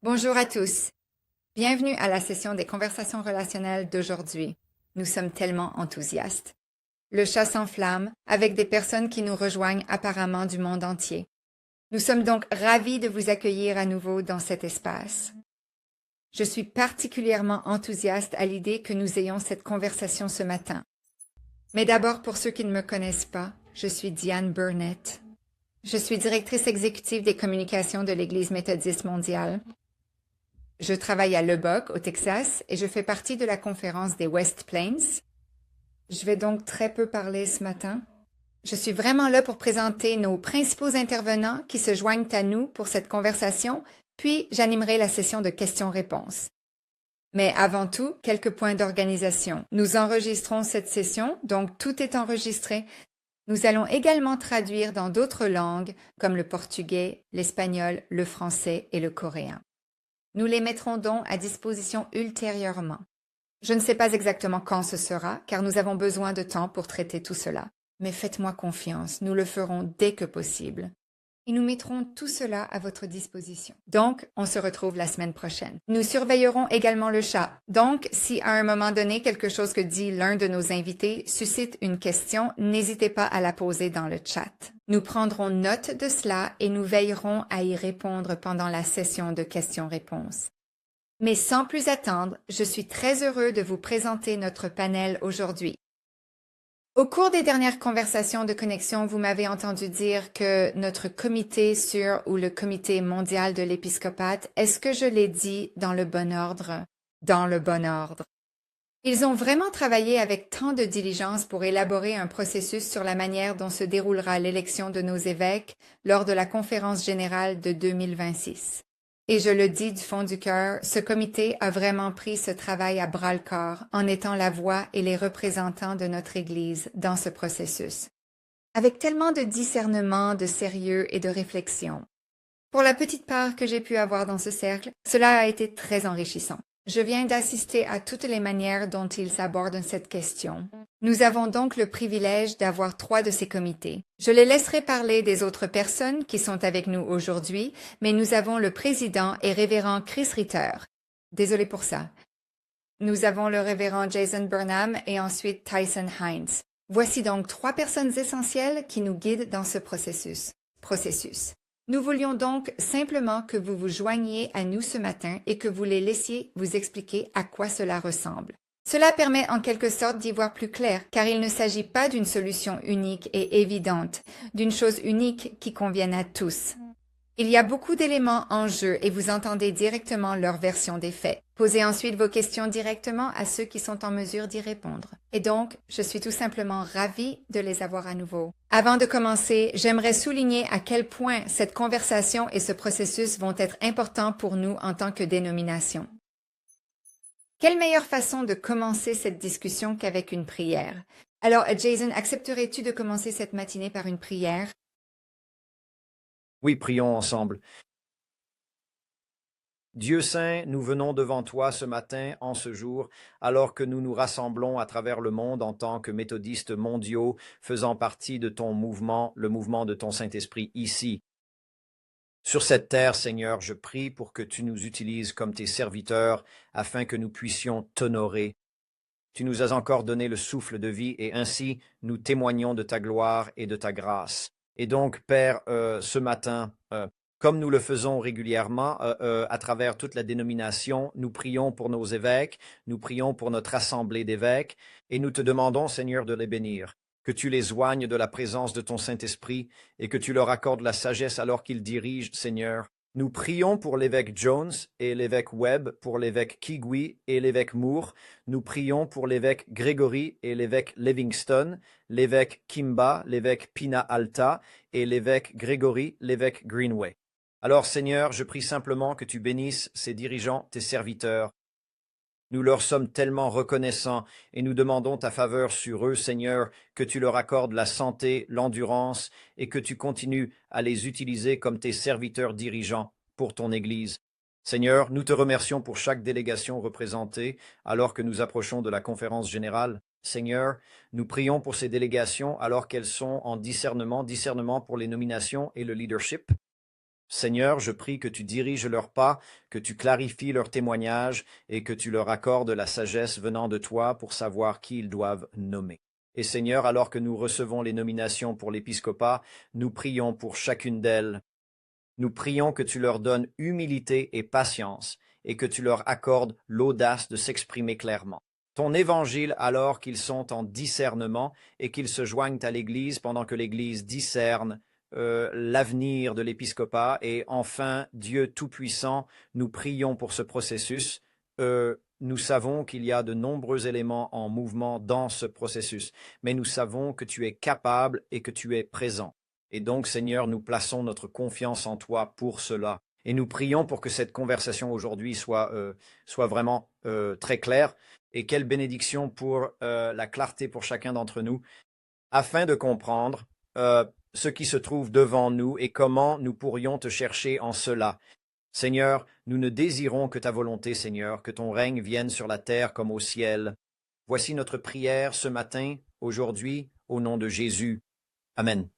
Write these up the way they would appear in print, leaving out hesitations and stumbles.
Bonjour à tous. Bienvenue à la session des conversations relationnelles d'aujourd'hui. Nous sommes tellement enthousiastes. Le chat s'enflamme avec des personnes qui nous rejoignent apparemment du monde entier. Nous sommes donc ravis de vous accueillir à nouveau dans cet espace. Je suis particulièrement enthousiaste à l'idée que nous ayons cette conversation ce matin. Mais d'abord, pour ceux qui ne me connaissent pas, je suis Diane Burnett. Je suis directrice exécutive des communications de l'Église méthodiste mondiale. Je travaille à Lubbock, au Texas, et je fais partie de la conférence des West Plains. Je vais donc très peu parler ce matin. Je suis vraiment là pour présenter nos principaux intervenants qui se joignent à nous pour cette conversation, puis j'animerai la session de questions-réponses. Mais avant tout, quelques points d'organisation. Nous enregistrons cette session, donc tout est enregistré. Nous allons également traduire dans d'autres langues comme le portugais, l'espagnol, le français et le coréen. Nous les mettrons donc à disposition ultérieurement. Je ne sais pas exactement quand ce sera, car nous avons besoin de temps pour traiter tout cela. Mais faites-moi confiance, nous le ferons dès que possible. Et nous mettrons tout cela à votre disposition. Donc, on se retrouve la semaine prochaine. Nous surveillerons également le chat. Donc, si à un moment donné quelque chose que dit l'un de nos invités suscite une question, n'hésitez pas à la poser dans le chat. Nous prendrons note de cela et nous veillerons à y répondre pendant la session de questions-réponses. Mais sans plus attendre, je suis très heureux de vous présenter notre panel aujourd'hui. Au cours des dernières conversations de connexion, vous m'avez entendu dire que notre comité ou le comité mondial de l'épiscopat, est-ce que je l'ai dit dans le bon ordre? Dans le bon ordre. Ils ont vraiment travaillé avec tant de diligence pour élaborer un processus sur la manière dont se déroulera l'élection de nos évêques lors de la conférence générale de 2026. Et je le dis du fond du cœur, ce comité a vraiment pris ce travail à bras-le-corps en étant la voix et les représentants de notre Église dans ce processus. Avec tellement de discernement, de sérieux et de réflexion. Pour la petite part que j'ai pu avoir dans ce cercle, cela a été très enrichissant. Je viens d'assister à toutes les manières dont ils abordent cette question. Nous avons donc le privilège d'avoir 3 de ces comités. Je les laisserai parler des autres personnes qui sont avec nous aujourd'hui, mais nous avons le président et révérend Chris Ritter. Désolé pour ça. Nous avons le révérend Jason Burnham et ensuite Tyson Hines. Voici donc 3 personnes essentielles qui nous guident dans ce processus. Nous voulions donc simplement que vous vous joigniez à nous ce matin et que vous les laissiez vous expliquer à quoi cela ressemble. Cela permet en quelque sorte d'y voir plus clair, car il ne s'agit pas d'une solution unique et évidente, d'une chose unique qui convienne à tous. Il y a beaucoup d'éléments en jeu et vous entendez directement leur version des faits. Posez ensuite vos questions directement à ceux qui sont en mesure d'y répondre. Et donc, je suis tout simplement ravie de les avoir à nouveau. Avant de commencer, j'aimerais souligner à quel point cette conversation et ce processus vont être importants pour nous en tant que dénomination. Quelle meilleure façon de commencer cette discussion qu'avec une prière? Alors, Jason, accepterais-tu de commencer cette matinée par une prière? Oui, prions ensemble. Dieu saint, nous venons devant toi ce matin, en ce jour, alors que nous nous rassemblons à travers le monde en tant que méthodistes mondiaux, faisant partie de ton mouvement, le mouvement de ton Saint-Esprit ici. Sur cette terre, Seigneur, je prie pour que tu nous utilises comme tes serviteurs, afin que nous puissions t'honorer. Tu nous as encore donné le souffle de vie, et ainsi nous témoignons de ta gloire et de ta grâce. Et donc, Père, ce matin, comme nous le faisons régulièrement à travers toute la dénomination, nous prions pour nos évêques, nous prions pour notre assemblée d'évêques, et nous te demandons, Seigneur, de les bénir, que tu les oignes de la présence de ton Saint-Esprit, et que tu leur accordes la sagesse alors qu'ils dirigent, Seigneur. Nous prions pour l'évêque Jones et l'évêque Webb, pour l'évêque Kigui et l'évêque Moore. Nous prions pour l'évêque Gregory et l'évêque Livingston, l'évêque Kimba, l'évêque Pina Alta et l'évêque Gregory, l'évêque Greenway. Alors Seigneur, je prie simplement que tu bénisses ces dirigeants, tes serviteurs. Nous leur sommes tellement reconnaissants et nous demandons ta faveur sur eux, Seigneur, que tu leur accordes la santé, l'endurance et que tu continues à les utiliser comme tes serviteurs dirigeants pour ton Église. Seigneur, nous te remercions pour chaque délégation représentée alors que nous approchons de la conférence générale. Seigneur, nous prions pour ces délégations alors qu'elles sont en discernement pour les nominations et le leadership. Seigneur, je prie que tu diriges leurs pas, que tu clarifies leurs témoignages et que tu leur accordes la sagesse venant de toi pour savoir qui ils doivent nommer. Et Seigneur, alors que nous recevons les nominations pour l'épiscopat, nous prions pour chacune d'elles. Nous prions que tu leur donnes humilité et patience et que tu leur accordes l'audace de s'exprimer clairement. Ton évangile alors qu'ils sont en discernement et qu'ils se joignent à l'Église pendant que l'Église discerne l'avenir de l'épiscopat. Et enfin, Dieu Tout-Puissant, nous prions pour ce processus. Nous savons qu'il y a de nombreux éléments en mouvement dans ce processus, mais nous savons que tu es capable et que tu es présent. Et donc, Seigneur, nous plaçons notre confiance en toi pour cela. Et nous prions pour que cette conversation aujourd'hui soit vraiment très claire. Et quelle bénédiction pour la clarté pour chacun d'entre nous, afin de comprendre ce qui se trouve devant nous et comment nous pourrions te chercher en cela. Seigneur, nous ne désirons que ta volonté, Seigneur, que ton règne vienne sur la terre comme au ciel. Voici notre prière ce matin, aujourd'hui, au nom de Jésus. Amen.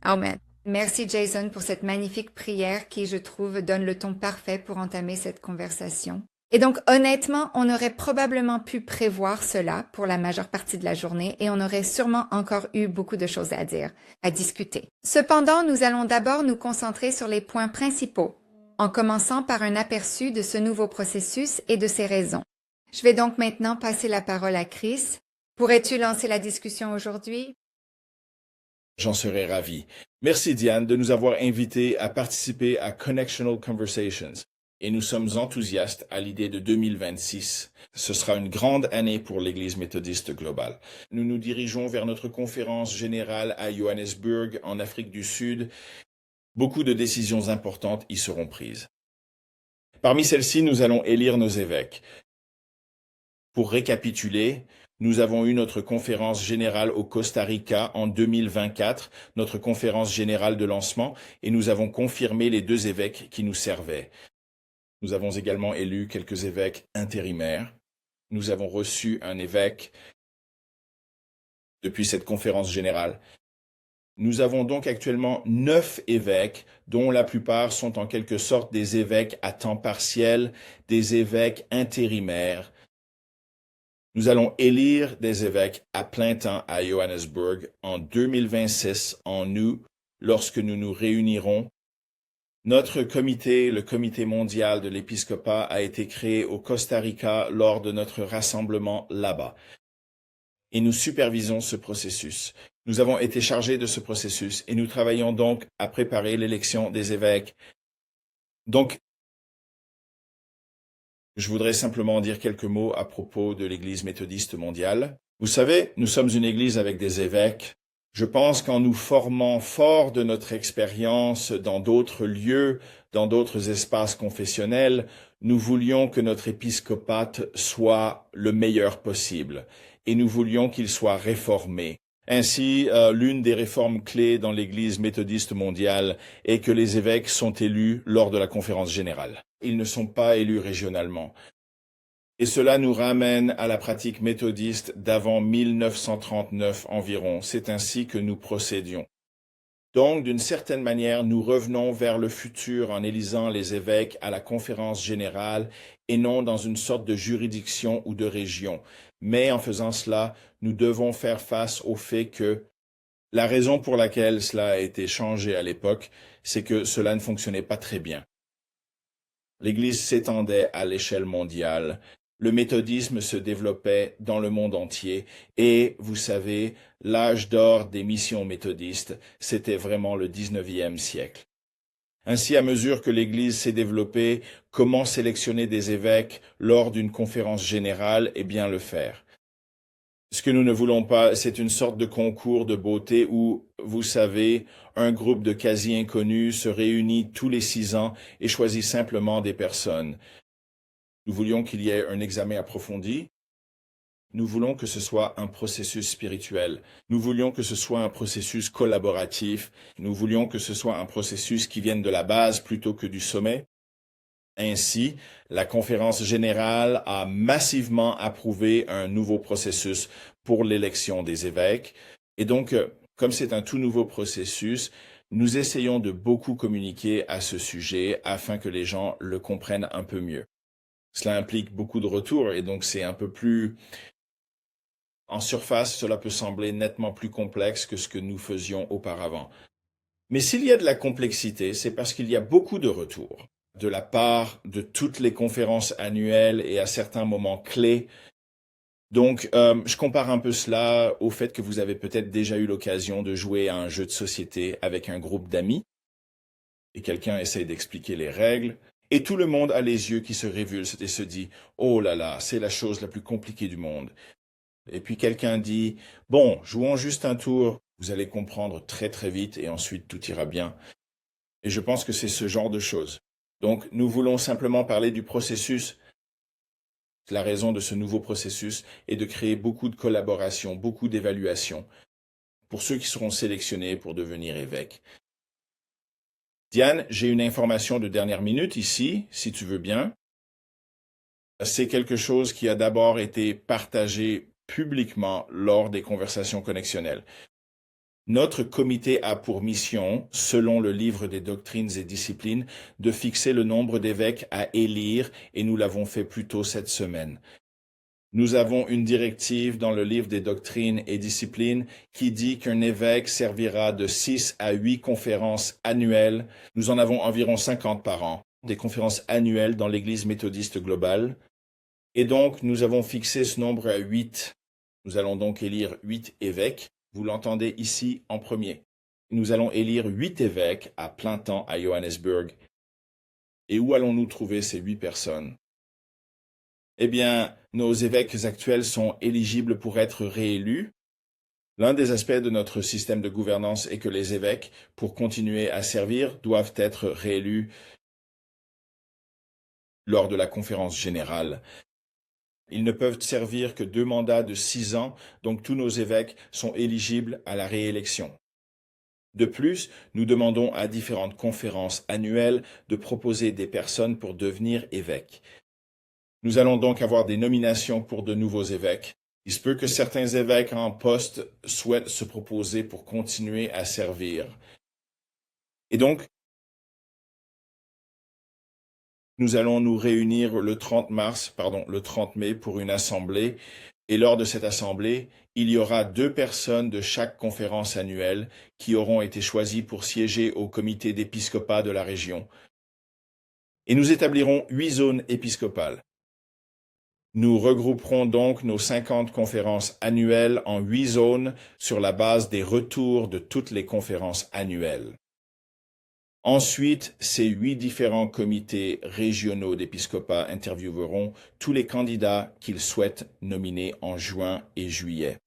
Amen. Merci Jason pour cette magnifique prière qui, je trouve, donne le ton parfait pour entamer cette conversation. Et donc, honnêtement, on aurait probablement pu prévoir cela pour la majeure partie de la journée et on aurait sûrement encore eu beaucoup de choses à dire, à discuter. Cependant, nous allons d'abord nous concentrer sur les points principaux, en commençant par un aperçu de ce nouveau processus et de ses raisons. Je vais donc maintenant passer la parole à Chris. Pourrais-tu lancer la discussion aujourd'hui? J'en serais ravi. Merci Diane de nous avoir invités à participer à Connectional Conversations. Et nous sommes enthousiastes à l'idée de 2026. Ce sera une grande année pour l'Église méthodiste globale. Nous nous dirigeons vers notre conférence générale à Johannesburg, en Afrique du Sud. Beaucoup de décisions importantes y seront prises. Parmi celles-ci, nous allons élire nos évêques. Pour récapituler, nous avons eu notre conférence générale au Costa Rica en 2024, notre conférence générale de lancement, et nous avons confirmé les 2 évêques qui nous servaient. Nous avons également élu quelques évêques intérimaires. Nous avons reçu un évêque depuis cette conférence générale. Nous avons donc actuellement 9 évêques, dont la plupart sont en quelque sorte des évêques à temps partiel, des évêques intérimaires. Nous allons élire des évêques à plein temps à Johannesburg en 2026, en août, lorsque nous nous réunirons. Notre comité, le Comité mondial de l'épiscopat, a été créé au Costa Rica lors de notre rassemblement là-bas. Et nous supervisons ce processus. Nous avons été chargés de ce processus et nous travaillons donc à préparer l'élection des évêques. Donc, je voudrais simplement dire quelques mots à propos de l'Église méthodiste mondiale. Vous savez, nous sommes une Église avec des évêques. Je pense qu'en nous formant fort de notre expérience dans d'autres lieux, dans d'autres espaces confessionnels, nous voulions que notre épiscopat soit le meilleur possible et nous voulions qu'il soit réformé. Ainsi, l'une des réformes clés dans l'Église méthodiste mondiale est que les évêques sont élus lors de la conférence générale. Ils ne sont pas élus régionalement. Et cela nous ramène à la pratique méthodiste d'avant 1939 environ. C'est ainsi que nous procédions. Donc, d'une certaine manière, nous revenons vers le futur en élisant les évêques à la conférence générale et non dans une sorte de juridiction ou de région. Mais en faisant cela, nous devons faire face au fait que la raison pour laquelle cela a été changé à l'époque, c'est que cela ne fonctionnait pas très bien. L'Église s'étendait à l'échelle mondiale. Le méthodisme se développait dans le monde entier et, vous savez, l'âge d'or des missions méthodistes, c'était vraiment le 19e siècle. Ainsi, à mesure que l'Église s'est développée, comment sélectionner des évêques lors d'une conférence générale et bien le faire? Ce que nous ne voulons pas, c'est une sorte de concours de beauté où, vous savez, un groupe de quasi-inconnus se réunit tous les 6 ans et choisit simplement des personnes. Nous voulions qu'il y ait un examen approfondi. Nous voulons que ce soit un processus spirituel. Nous voulions que ce soit un processus collaboratif. Nous voulions que ce soit un processus qui vienne de la base plutôt que du sommet. Ainsi, la conférence générale a massivement approuvé un nouveau processus pour l'élection des évêques. Et donc, comme c'est un tout nouveau processus, Nous essayons de beaucoup communiquer à ce sujet afin que les gens le comprennent un peu mieux. Cela implique beaucoup de retours et donc c'est un peu plus... En surface, cela peut sembler nettement plus complexe que ce que nous faisions auparavant. Mais s'il y a de la complexité, c'est parce qu'il y a beaucoup de retours de la part de toutes les conférences annuelles et à certains moments clés. Donc, je compare un peu cela au fait que vous avez peut-être déjà eu l'occasion de jouer à un jeu de société avec un groupe d'amis et quelqu'un essaye d'expliquer les règles et tout le monde a les yeux qui se révulsent et se dit « Oh là là, c'est la chose la plus compliquée du monde ». Et puis quelqu'un dit « Bon, jouons juste un tour, vous allez comprendre très très vite et ensuite tout ira bien ». Et je pense que c'est ce genre de choses. Donc, nous voulons simplement parler du processus. La raison de ce nouveau processus est de créer beaucoup de collaboration, beaucoup d'évaluation pour ceux qui seront sélectionnés pour devenir évêques. Diane, j'ai une information de dernière minute ici, si tu veux bien. C'est quelque chose qui a d'abord été partagé publiquement lors des conversations connexionnelles. Notre comité a pour mission, selon le livre des doctrines et disciplines, de fixer le nombre d'évêques à élire et nous l'avons fait plus tôt cette semaine. Nous avons une directive dans le livre des doctrines et disciplines qui dit qu'un évêque servira de 6 à 8 conférences annuelles. Nous en avons environ 50 par an, des conférences annuelles dans l'Église méthodiste globale. Et donc, nous avons fixé ce nombre à 8. Nous allons donc élire 8 évêques. Vous l'entendez ici en premier. Nous allons élire 8 évêques à plein temps à Johannesburg. Et où allons-nous trouver ces 8 personnes? Eh bien, nos évêques actuels sont éligibles pour être réélus. L'un des aspects de notre système de gouvernance est que les évêques, pour continuer à servir, doivent être réélus lors de la conférence générale. Ils ne peuvent servir que 2 mandats de 6 ans, donc tous nos évêques sont éligibles à la réélection. De plus, nous demandons à différentes conférences annuelles de proposer des personnes pour devenir évêques. Nous allons donc avoir des nominations pour de nouveaux évêques. Il se peut que certains évêques en poste souhaitent se proposer pour continuer à servir. Et donc, nous allons nous réunir le 30 mai pour une assemblée. Et lors de cette assemblée, il y aura 2 personnes de chaque conférence annuelle qui auront été choisies pour siéger au comité d'épiscopat de la région. Et nous établirons 8 zones épiscopales. Nous regrouperons donc nos 50 conférences annuelles en 8 zones sur la base des retours de toutes les conférences annuelles. Ensuite, ces 8 différents comités régionaux d'épiscopat intervieweront tous les candidats qu'ils souhaitent nominer en juin et juillet.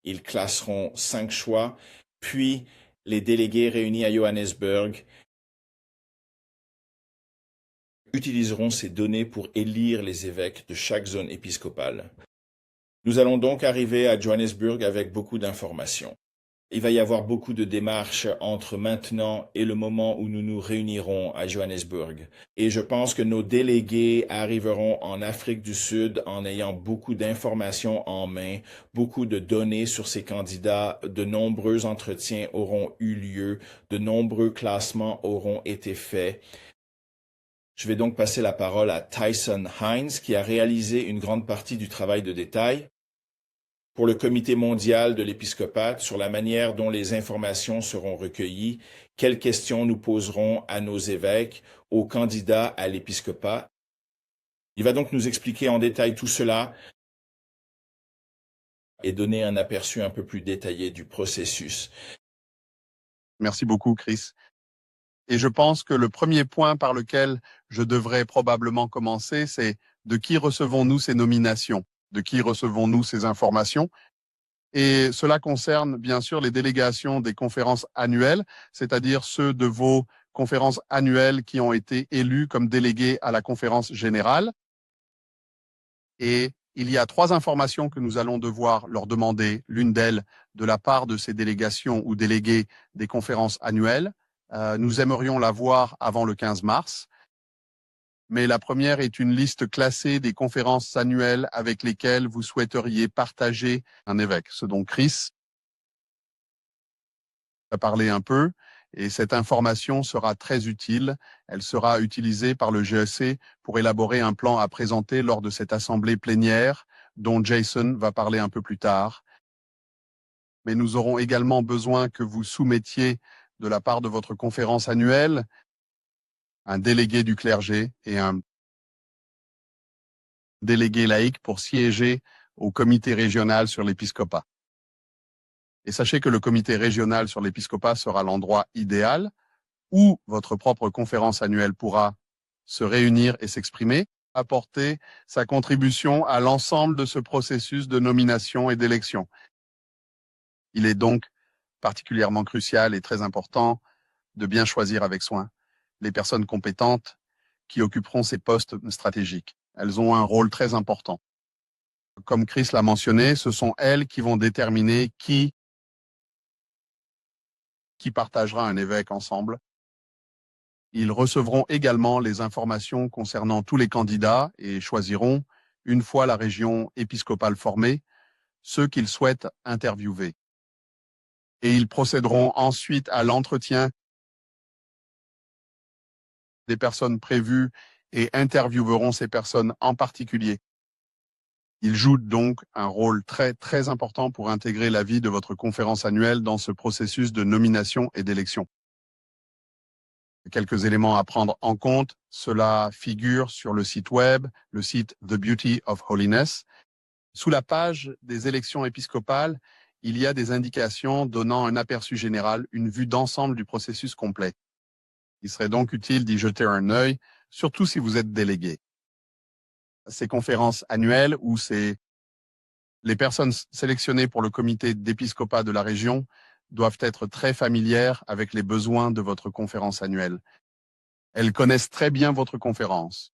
Ils classeront 5 choix, puis les délégués réunis à Johannesburg utiliseront ces données pour élire les évêques de chaque zone épiscopale. Nous allons donc arriver à Johannesburg avec beaucoup d'informations. Il va y avoir beaucoup de démarches entre maintenant et le moment où nous nous réunirons à Johannesburg. Et je pense que nos délégués arriveront en Afrique du Sud en ayant beaucoup d'informations en main, beaucoup de données sur ces candidats. De nombreux entretiens auront eu lieu, de nombreux classements auront été faits. Je vais donc passer la parole à Tyson Hines, qui a réalisé une grande partie du travail de détail pour le Comité mondial de l'épiscopat sur la manière dont les informations seront recueillies, quelles questions nous poserons à nos évêques, aux candidats à l'épiscopat. Il va donc nous expliquer en détail tout cela et donner un aperçu un peu plus détaillé du processus. Merci beaucoup, Chris. Et je pense que le premier point par lequel je devrais probablement commencer, c'est de qui recevons-nous ces nominations? De qui recevons-nous ces informations? Et cela concerne bien sûr les délégations des conférences annuelles, c'est-à-dire ceux de vos conférences annuelles qui ont été élus comme délégués à la conférence générale. Et il y a 3 informations que nous allons devoir leur demander, l'une d'elles de la part de ces délégations ou délégués des conférences annuelles. Nous aimerions la voir avant le 15 mars. Mais la première est une liste classée des conférences annuelles avec lesquelles vous souhaiteriez partager un évêque. Ce dont Chris a parlé un peu. Et cette information sera très utile. Elle sera utilisée par le GEC pour élaborer un plan à présenter lors de cette assemblée plénière dont Jason va parler un peu plus tard. Mais nous aurons également besoin que vous soumettiez de la part de votre conférence annuelle un délégué du clergé et un délégué laïque pour siéger au comité régional sur l'épiscopat. Et sachez que le comité régional sur l'épiscopat sera l'endroit idéal où votre propre conférence annuelle pourra se réunir et s'exprimer, apporter sa contribution à l'ensemble de ce processus de nomination et d'élection. Il est donc particulièrement crucial et très important de bien choisir avec soin les personnes compétentes qui occuperont ces postes stratégiques. Elles ont un rôle très important. Comme Chris l'a mentionné, ce sont elles qui vont déterminer qui partagera un évêque ensemble. Ils recevront également les informations concernant tous les candidats et choisiront, une fois la région épiscopale formée, ceux qu'ils souhaitent interviewer. Et ils procéderont ensuite à l'entretien des personnes prévues et intervieweront ces personnes en particulier. Ils jouent donc un rôle très, très important pour intégrer la vie de votre conférence annuelle dans ce processus de nomination et d'élection. Quelques éléments à prendre en compte. Cela figure sur le site web, le site The Beauty of Holiness. Sous la page des élections épiscopales, il y a des indications donnant un aperçu général, une vue d'ensemble du processus complet. Il serait donc utile d'y jeter un œil, surtout si vous êtes délégué. Ces conférences annuelles où les personnes sélectionnées pour le comité d'épiscopat de la région doivent être très familières avec les besoins de votre conférence annuelle. Elles connaissent très bien votre conférence.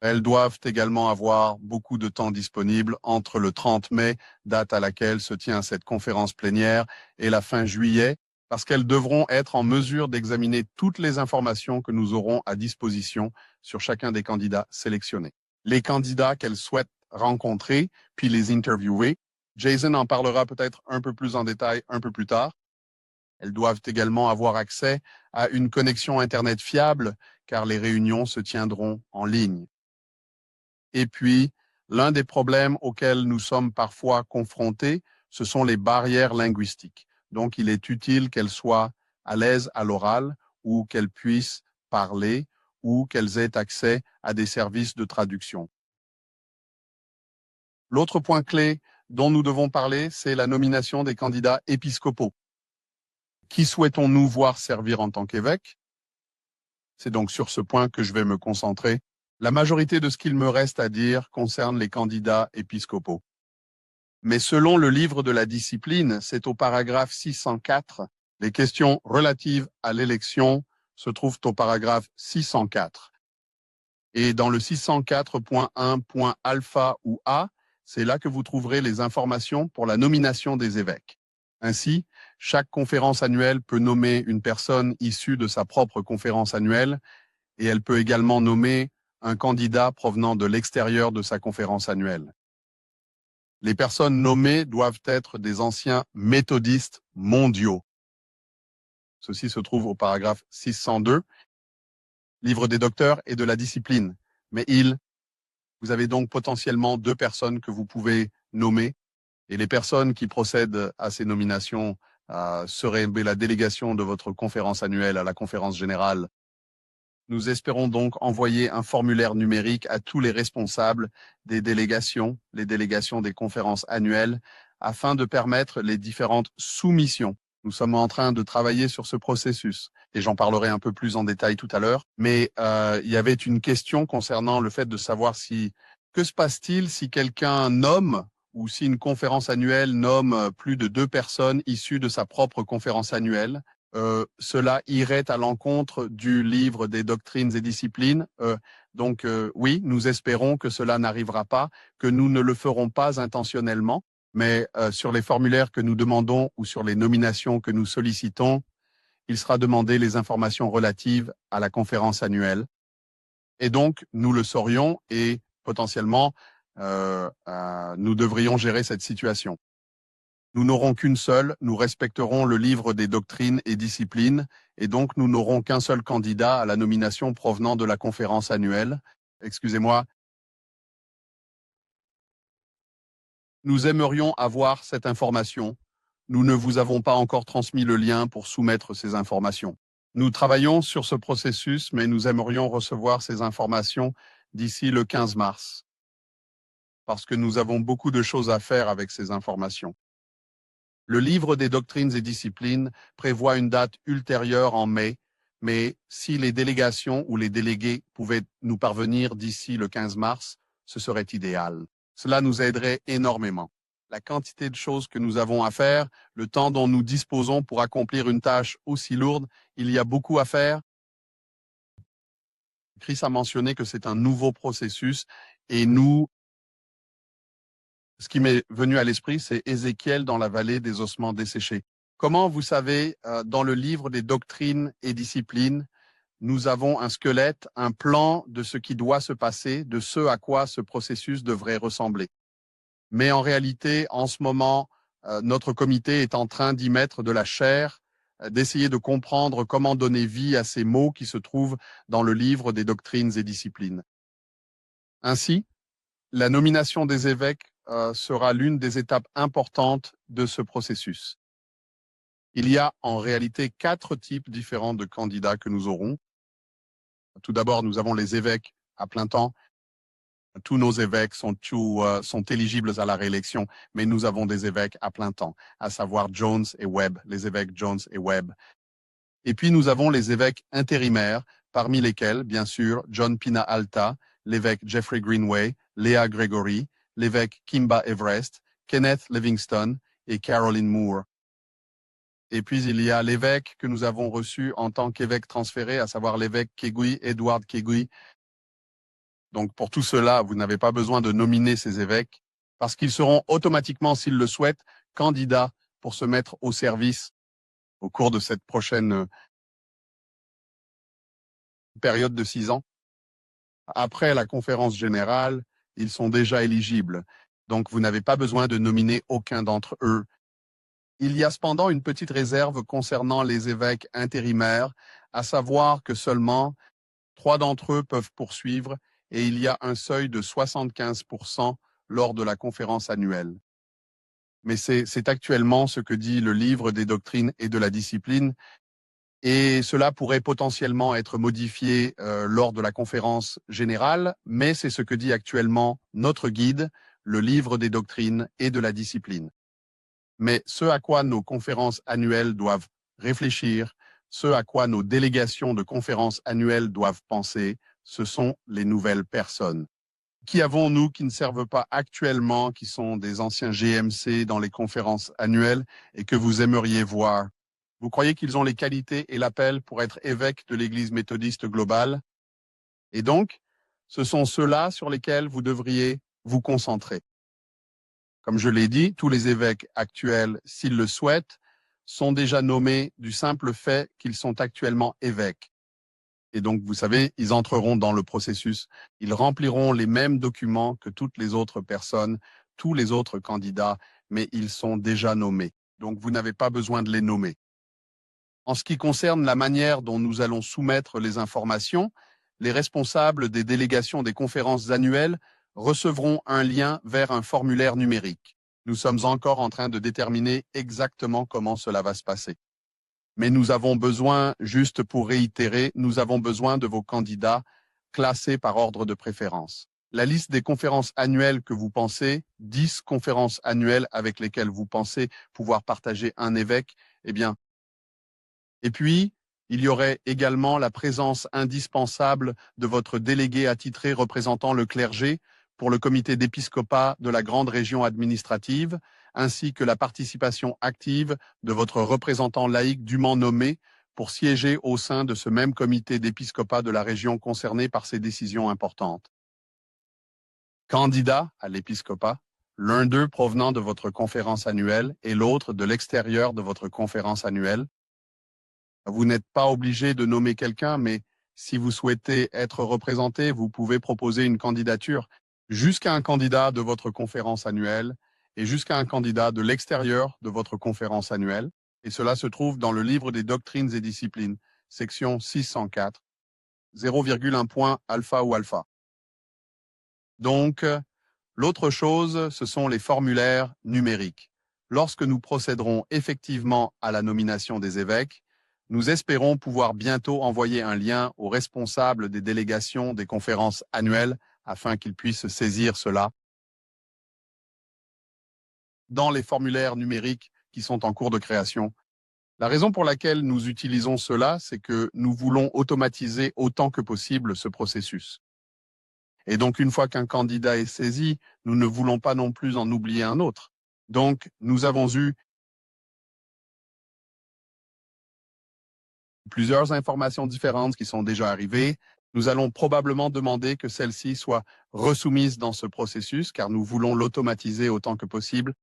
Elles doivent également avoir beaucoup de temps disponible entre le 30 mai, date à laquelle se tient cette conférence plénière, et la fin juillet, parce qu'elles devront être en mesure d'examiner toutes les informations que nous aurons à disposition sur chacun des candidats sélectionnés. Les candidats qu'elles souhaitent rencontrer, puis les interviewer. Jason en parlera peut-être un peu plus en détail un peu plus tard. Elles doivent également avoir accès à une connexion Internet fiable, car les réunions se tiendront en ligne. Et puis, l'un des problèmes auxquels nous sommes parfois confrontés, ce sont les barrières linguistiques. Donc, il est utile qu'elles soient à l'aise à l'oral ou qu'elles puissent parler ou qu'elles aient accès à des services de traduction. L'autre point clé dont nous devons parler, c'est la nomination des candidats épiscopaux. Qui souhaitons-nous voir servir en tant qu'évêque? C'est donc sur ce point que je vais me concentrer. La majorité de ce qu'il me reste à dire concerne les candidats épiscopaux. Mais selon le livre de la discipline, c'est au paragraphe 604. Les questions relatives à l'élection se trouvent au paragraphe 604. Et dans le 604.1.alpha ou A, c'est là que vous trouverez les informations pour la nomination des évêques. Ainsi, chaque conférence annuelle peut nommer une personne issue de sa propre conférence annuelle et elle peut également nommer un candidat provenant de l'extérieur de sa conférence annuelle. Les personnes nommées doivent être des anciens méthodistes mondiaux. Ceci se trouve au paragraphe 602, livre des docteurs et de la discipline. Mais vous avez donc potentiellement 2 personnes que vous pouvez nommer. Et les personnes qui procèdent à ces nominations seraient la délégation de votre conférence annuelle à la conférence générale. Nous espérons donc envoyer un formulaire numérique à tous les responsables des délégations, les délégations des conférences annuelles, afin de permettre les différentes soumissions. Nous sommes en train de travailler sur ce processus et j'en parlerai un peu plus en détail tout à l'heure. Mais il y avait une question concernant le fait de savoir que se passe-t-il si quelqu'un nomme ou si une conférence annuelle nomme plus de 2 personnes issues de sa propre conférence annuelle. Cela irait à l'encontre du livre des doctrines et disciplines. Donc oui, nous espérons que cela n'arrivera pas, que nous ne le ferons pas intentionnellement, mais sur les formulaires que nous demandons ou sur les nominations que nous sollicitons, il sera demandé les informations relatives à la conférence annuelle. Et donc, nous le saurions et potentiellement, nous devrions gérer cette situation. Nous n'aurons qu'une seule, nous respecterons le livre des doctrines et disciplines, et donc nous n'aurons qu'un seul candidat à la nomination provenant de la conférence annuelle. Excusez-moi. Nous aimerions avoir cette information. Nous ne vous avons pas encore transmis le lien pour soumettre ces informations. Nous travaillons sur ce processus, mais nous aimerions recevoir ces informations d'ici le 15 mars, parce que nous avons beaucoup de choses à faire avec ces informations. Le livre des doctrines et disciplines prévoit une date ultérieure en mai, mais si les délégations ou les délégués pouvaient nous parvenir d'ici le 15 mars, ce serait idéal. Cela nous aiderait énormément. La quantité de choses que nous avons à faire, le temps dont nous disposons pour accomplir une tâche aussi lourde, il y a beaucoup à faire. Chris a mentionné que c'est un nouveau processus et ce qui m'est venu à l'esprit, c'est Ézéchiel dans la vallée des ossements desséchés. Comment vous savez, dans le livre des doctrines et disciplines, nous avons un squelette, un plan de ce qui doit se passer, de ce à quoi ce processus devrait ressembler. Mais en réalité, en ce moment, notre comité est en train d'y mettre de la chair, d'essayer de comprendre comment donner vie à ces mots qui se trouvent dans le livre des doctrines et disciplines. Ainsi, la nomination des évêques sera l'une des étapes importantes de ce processus. Il y a en réalité 4 types différents de candidats que nous aurons. Tout d'abord, nous avons les évêques à plein temps. Tous nos évêques sont éligibles à la réélection, mais nous avons des évêques à plein temps, à savoir Jones et Webb, les évêques Jones et Webb. Et puis nous avons les évêques intérimaires, parmi lesquels, bien sûr, John Pina Alta, l'évêque Jeffrey Greenway, Léa Gregory, l'évêque Kimba Everest, Kenneth Livingston et Caroline Moore. Et puis il y a l'évêque que nous avons reçu en tant qu'évêque transféré, à savoir l'évêque Kegui, Edward Kegui. Donc pour tout cela, vous n'avez pas besoin de nominer ces évêques, parce qu'ils seront automatiquement, s'ils le souhaitent, candidats pour se mettre au service au cours de cette prochaine période de 6 ans. Après la conférence générale, ils sont déjà éligibles. Donc vous n'avez pas besoin de nominer aucun d'entre eux. Il y a cependant une petite réserve concernant les évêques intérimaires, à savoir que seulement 3 d'entre eux peuvent poursuivre et il y a un seuil de 75% lors de la conférence annuelle. Mais c'est actuellement ce que dit le livre des doctrines et de la discipline, et cela pourrait potentiellement être modifié lors de la conférence générale, mais c'est ce que dit actuellement notre guide, le livre des doctrines et de la discipline. Mais ce à quoi nos conférences annuelles doivent réfléchir, ce à quoi nos délégations de conférences annuelles doivent penser, ce sont les nouvelles personnes. Qui avons-nous qui ne servent pas actuellement, qui sont des anciens GMC dans les conférences annuelles et que vous aimeriez voir? Vous croyez qu'ils ont les qualités et l'appel pour être évêques de l'Église méthodiste globale? Et donc, ce sont ceux-là sur lesquels vous devriez vous concentrer. Comme je l'ai dit, tous les évêques actuels, s'ils le souhaitent, sont déjà nommés du simple fait qu'ils sont actuellement évêques. Et donc, vous savez, ils entreront dans le processus. Ils rempliront les mêmes documents que toutes les autres personnes, tous les autres candidats, mais ils sont déjà nommés. Donc, vous n'avez pas besoin de les nommer. En ce qui concerne la manière dont nous allons soumettre les informations, les responsables des délégations des conférences annuelles recevront un lien vers un formulaire numérique. Nous sommes encore en train de déterminer exactement comment cela va se passer. Mais nous avons besoin, juste pour réitérer, nous avons besoin de vos candidats classés par ordre de préférence. La liste des conférences annuelles que vous pensez, 10 conférences annuelles avec lesquelles vous pensez pouvoir partager un évêque, eh bien. Et puis, il y aurait également la présence indispensable de votre délégué attitré représentant le clergé pour le comité d'épiscopat de la grande région administrative, ainsi que la participation active de votre représentant laïque dûment nommé pour siéger au sein de ce même comité d'épiscopat de la région concernée par ces décisions importantes. Candidats à l'épiscopat, l'un d'eux provenant de votre conférence annuelle et l'autre de l'extérieur de votre conférence annuelle. Vous n'êtes pas obligé de nommer quelqu'un, mais si vous souhaitez être représenté, vous pouvez proposer une candidature jusqu'à un candidat de votre conférence annuelle et jusqu'à un candidat de l'extérieur de votre conférence annuelle. Et cela se trouve dans le livre des doctrines et disciplines, section 604, 0,1 point alpha ou alpha. Donc, l'autre chose, ce sont les formulaires numériques. Lorsque nous procéderons effectivement à la nomination des évêques, nous espérons pouvoir bientôt envoyer un lien aux responsables des délégations des conférences annuelles afin qu'ils puissent saisir cela dans les formulaires numériques qui sont en cours de création. La raison pour laquelle nous utilisons cela, c'est que nous voulons automatiser autant que possible ce processus. Et donc, une fois qu'un candidat est saisi, nous ne voulons pas non plus en oublier un autre. Donc, nous avons eu plusieurs informations différentes qui sont déjà arrivées. Nous allons probablement demander que celles-ci soient resoumises dans ce processus, car nous voulons l'automatiser autant que possible.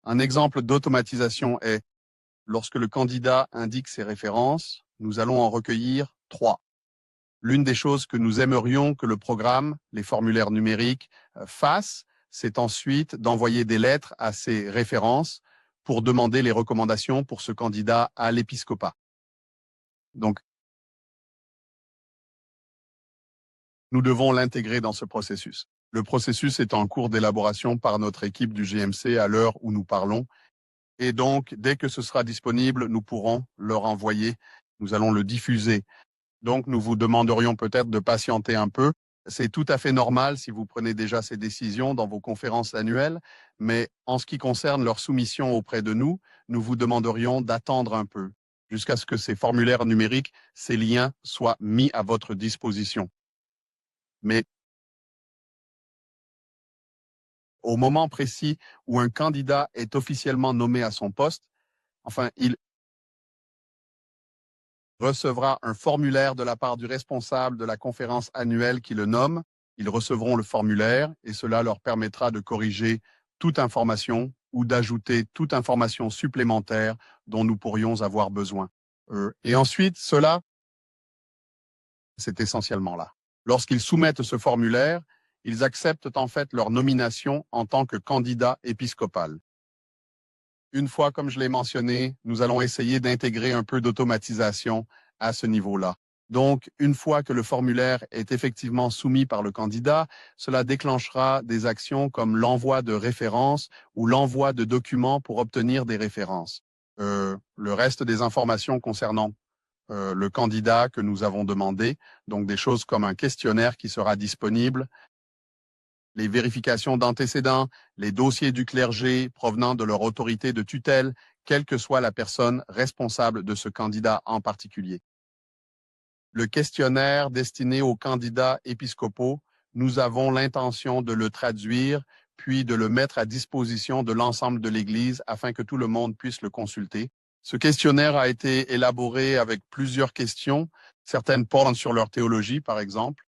Un exemple d'automatisation est, lorsque le candidat indique ses références, nous allons en recueillir 3. L'une des choses que nous aimerions que le programme, les formulaires numériques, fasse, c'est ensuite d'envoyer des lettres à ces références pour demander les recommandations pour ce candidat à l'épiscopat. Donc, nous devons l'intégrer dans ce processus. Le processus est en cours d'élaboration par notre équipe du GMC à l'heure où nous parlons. Et donc, dès que ce sera disponible, nous pourrons leur envoyer. Nous allons le diffuser. Donc, nous vous demanderions peut-être de patienter un peu. C'est tout à fait normal si vous prenez déjà ces décisions dans vos conférences annuelles, mais en ce qui concerne leur soumission auprès de nous, nous vous demanderions d'attendre un peu jusqu'à ce que ces formulaires numériques, ces liens soient mis à votre disposition. Mais au moment précis où un candidat est officiellement nommé à son poste, enfin, il recevra un formulaire de la part du responsable de la conférence annuelle qui le nomme. Ils recevront le formulaire et cela leur permettra de corriger toute information ou d'ajouter toute information supplémentaire dont nous pourrions avoir besoin. Et ensuite, cela, c'est essentiellement là. Lorsqu'ils soumettent ce formulaire, ils acceptent en fait leur nomination en tant que candidat épiscopal. Une fois, comme je l'ai mentionné, nous allons essayer d'intégrer un peu d'automatisation à ce niveau-là. Donc, une fois que le formulaire est effectivement soumis par le candidat, cela déclenchera des actions comme l'envoi de références ou l'envoi de documents pour obtenir des références. Le reste des informations concernant le candidat que nous avons demandé, donc des choses comme un questionnaire qui sera disponible, les vérifications d'antécédents, les dossiers du clergé provenant de leur autorité de tutelle, quelle que soit la personne responsable de ce candidat en particulier. Le questionnaire destiné aux candidats épiscopaux, nous avons l'intention de le traduire, puis de le mettre à disposition de l'ensemble de l'Église afin que tout le monde puisse le consulter. Ce questionnaire a été élaboré avec plusieurs questions, certaines portent sur leur théologie, par exemple.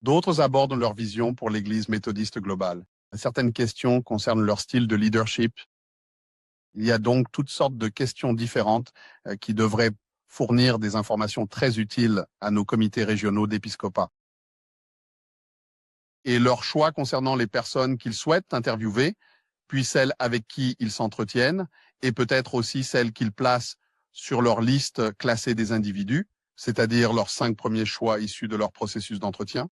D'autres abordent leur vision pour l'Église méthodiste globale. Certaines questions concernent leur style de leadership. Il y a donc toutes sortes de questions différentes qui devraient fournir des informations très utiles à nos comités régionaux d'épiscopat. Et leur choix concernant les personnes qu'ils souhaitent interviewer, puis celles avec qui ils s'entretiennent, et peut-être aussi celles qu'ils placent sur leur liste classée des individus, c'est-à-dire leurs 5 premiers choix issus de leur processus d'entretien.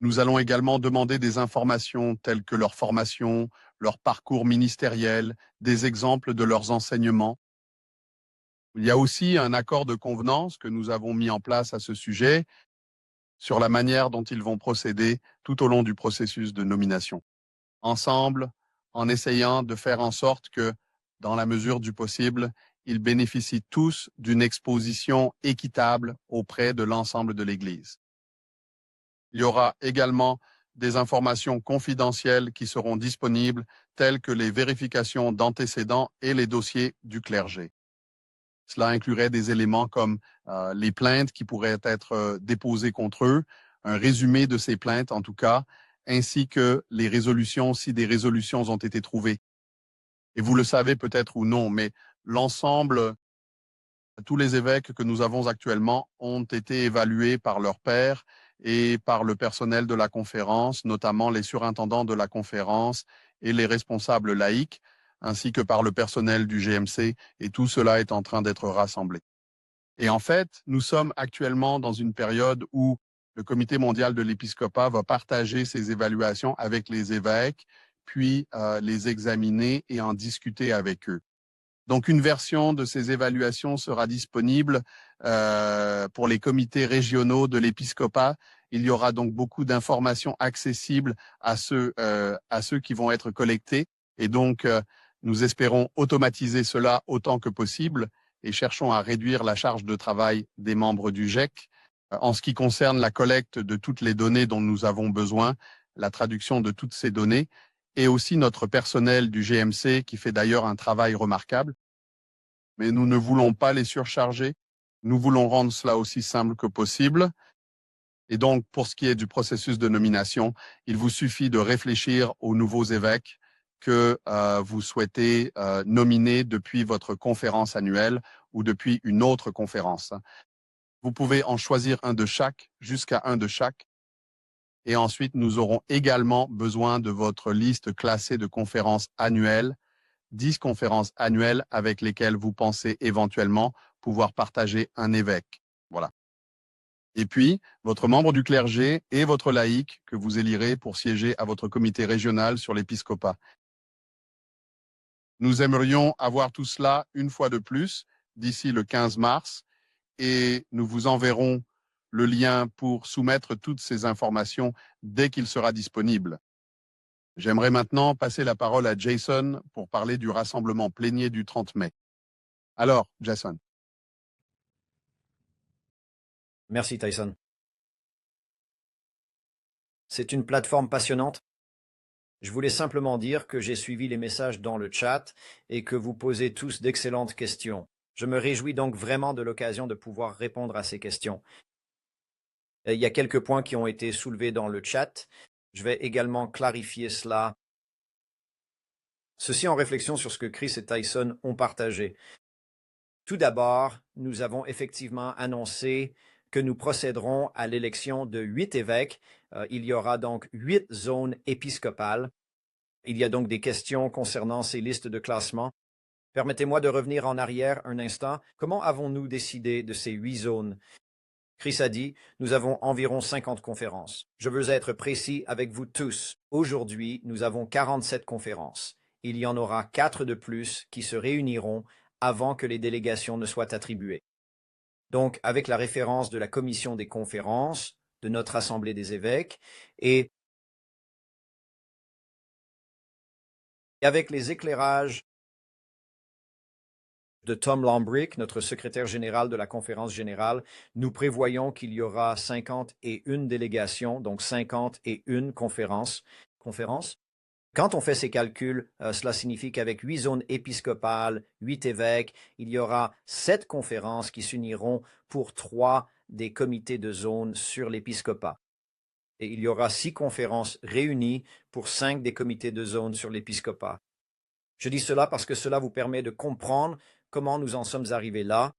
Nous allons également demander des informations telles que leur formation, leur parcours ministériel, des exemples de leurs enseignements. Il y a aussi un accord de convenance que nous avons mis en place à ce sujet sur la manière dont ils vont procéder tout au long du processus de nomination. Ensemble, en essayant de faire en sorte que, dans la mesure du possible, ils bénéficient tous d'une exposition équitable auprès de l'ensemble de l'Église. Il y aura également des informations confidentielles qui seront disponibles, telles que les vérifications d'antécédents et les dossiers du clergé. Cela inclurait des éléments comme les plaintes qui pourraient être déposées contre eux, un résumé de ces plaintes en tout cas, ainsi que les résolutions si des résolutions ont été trouvées. Et vous le savez peut-être ou non, mais l'ensemble, tous les évêques que nous avons actuellement ont été évalués par leurs pairs et par le personnel de la conférence, notamment les surintendants de la conférence et les responsables laïcs, ainsi que par le personnel du GMC, et tout cela est en train d'être rassemblé. Et en fait, nous sommes actuellement dans une période où le Comité mondial de l'épiscopat va partager ses évaluations avec les évêques, puis les examiner et en discuter avec eux. Donc, une version de ces évaluations sera disponible pour les comités régionaux de l'épiscopat. Il y aura donc beaucoup d'informations accessibles à ceux qui vont être collectés. Et donc, nous espérons automatiser cela autant que possible et cherchons à réduire la charge de travail des membres du GEC. En ce qui concerne la collecte de toutes les données dont nous avons besoin, la traduction de toutes ces données, et aussi notre personnel du GMC qui fait d'ailleurs un travail remarquable. Mais nous ne voulons pas les surcharger. Nous voulons rendre cela aussi simple que possible. Et donc, pour ce qui est du processus de nomination, il vous suffit de réfléchir aux nouveaux évêques que vous souhaitez nominer depuis votre conférence annuelle ou depuis une autre conférence. Vous pouvez en choisir un de chaque, jusqu'à un de chaque. Et ensuite, nous aurons également besoin de votre liste classée de conférences annuelles, 10 conférences annuelles avec lesquelles vous pensez éventuellement pouvoir partager un évêque. Voilà. Et puis, votre membre du clergé et votre laïc que vous élirez pour siéger à votre comité régional sur l'épiscopat. Nous aimerions avoir tout cela une fois de plus d'ici le 15 mars et nous vous enverrons le lien pour soumettre toutes ces informations dès qu'il sera disponible. J'aimerais maintenant passer la parole à Jason pour parler du rassemblement plénier du 30 mai. Alors, Jason. Merci, Tyson. C'est une plateforme passionnante. Je voulais simplement dire que j'ai suivi les messages dans le chat et que vous posez tous d'excellentes questions. Je me réjouis donc vraiment de l'occasion de pouvoir répondre à ces questions. Il y a quelques points qui ont été soulevés dans le chat. Je vais également clarifier cela. Ceci en réflexion sur ce que Chris et Tyson ont partagé. Tout d'abord, nous avons effectivement annoncé que nous procéderons à l'élection de 8 évêques. Il y aura donc 8 zones épiscopales. Il y a donc des questions concernant ces listes de classement. Permettez-moi de revenir en arrière un instant. Comment avons-nous décidé de ces 8 zones? Chris a dit, nous avons environ 50 conférences. Je veux être précis avec vous tous. Aujourd'hui, nous avons 47 conférences. Il y en aura 4 de plus qui se réuniront avant que les délégations ne soient attribuées. Donc, avec la référence de la commission des conférences, de notre Assemblée des évêques, et avec les éclairages de Tom Lombrick, notre secrétaire général de la conférence générale, nous prévoyons qu'il y aura 51 délégations, donc 51 conférences. Quand on fait ces calculs, cela signifie qu'avec 8 zones épiscopales, 8 évêques, il y aura 7 conférences qui s'uniront pour 3 des comités de zone sur l'épiscopat. Et il y aura 6 conférences réunies pour 5 des comités de zone sur l'épiscopat. Je dis cela parce que cela vous permet de comprendre comment nous en sommes arrivés là.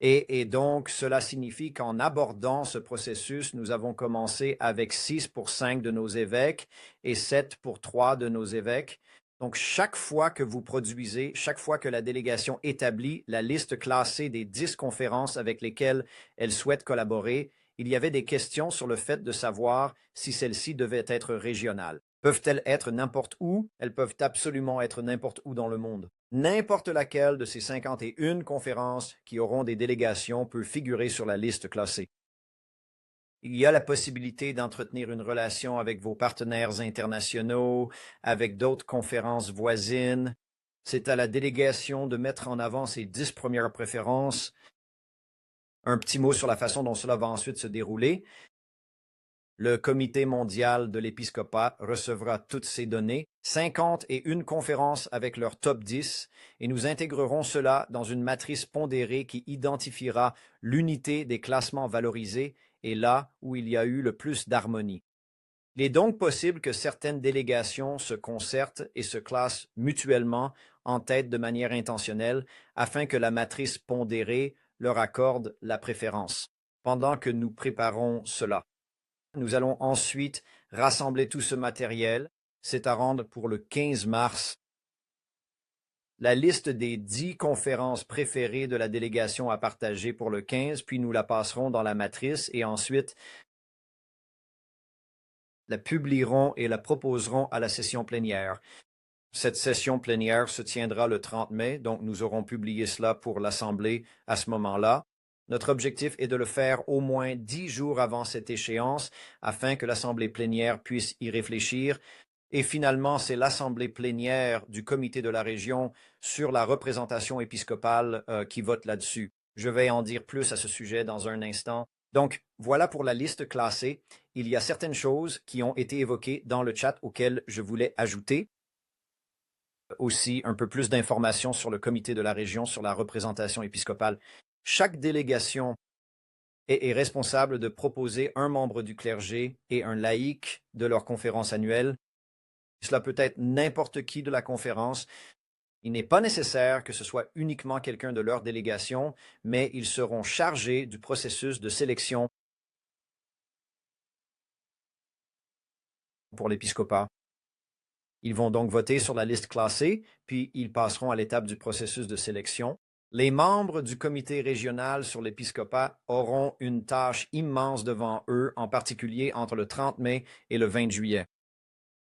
Et donc, cela signifie qu'en abordant ce processus, nous avons commencé avec 6 pour 5 de nos évêques et 7 pour 3 de nos évêques. Donc, chaque fois que vous produisez, chaque fois que la délégation établit la liste classée des 10 conférences avec lesquelles elle souhaite collaborer, il y avait des questions sur le fait de savoir si celles-ci devaient être régionales. Peuvent-elles être n'importe où? Elles peuvent absolument être n'importe où dans le monde. N'importe laquelle de ces 51 conférences qui auront des délégations peut figurer sur la liste classée. Il y a la possibilité d'entretenir une relation avec vos partenaires internationaux, avec d'autres conférences voisines. C'est à la délégation de mettre en avant ses 10 premières préférences. Un petit mot sur la façon dont cela va ensuite se dérouler. Le Comité mondial de l'épiscopat recevra toutes ces données, 51 conférences avec leur top 10, et nous intégrerons cela dans une matrice pondérée qui identifiera l'unité des classements valorisés et là où il y a eu le plus d'harmonie. Il est donc possible que certaines délégations se concertent et se classent mutuellement en tête de manière intentionnelle afin que la matrice pondérée leur accorde la préférence, pendant que nous préparons cela. Nous allons ensuite rassembler tout ce matériel. C'est à rendre pour le 15 mars. La liste des 10 conférences préférées de la délégation à partager pour le 15, puis nous la passerons dans la matrice et ensuite la publierons et la proposerons à la session plénière. Cette session plénière se tiendra le 30 mai, donc nous aurons publié cela pour l'Assemblée à ce moment-là. Notre objectif est de le faire au moins 10 jours avant cette échéance afin que l'Assemblée plénière puisse y réfléchir. Et finalement, c'est l'Assemblée plénière du comité de la région sur la représentation épiscopale qui vote là-dessus. Je vais en dire plus à ce sujet dans un instant. Donc, voilà pour la liste classée. Il y a certaines choses qui ont été évoquées dans le chat auxquelles je voulais ajouter. Aussi, un peu plus d'informations sur le comité de la région, sur la représentation épiscopale. Chaque délégation est responsable de proposer un membre du clergé et un laïc de leur conférence annuelle. Cela peut être n'importe qui de la conférence. Il n'est pas nécessaire que ce soit uniquement quelqu'un de leur délégation, mais ils seront chargés du processus de sélection pour l'épiscopat. Ils vont donc voter sur la liste classée, puis ils passeront à l'étape du processus de sélection. Les membres du comité régional sur l'épiscopat auront une tâche immense devant eux, en particulier entre le 30 mai et le 20 juillet.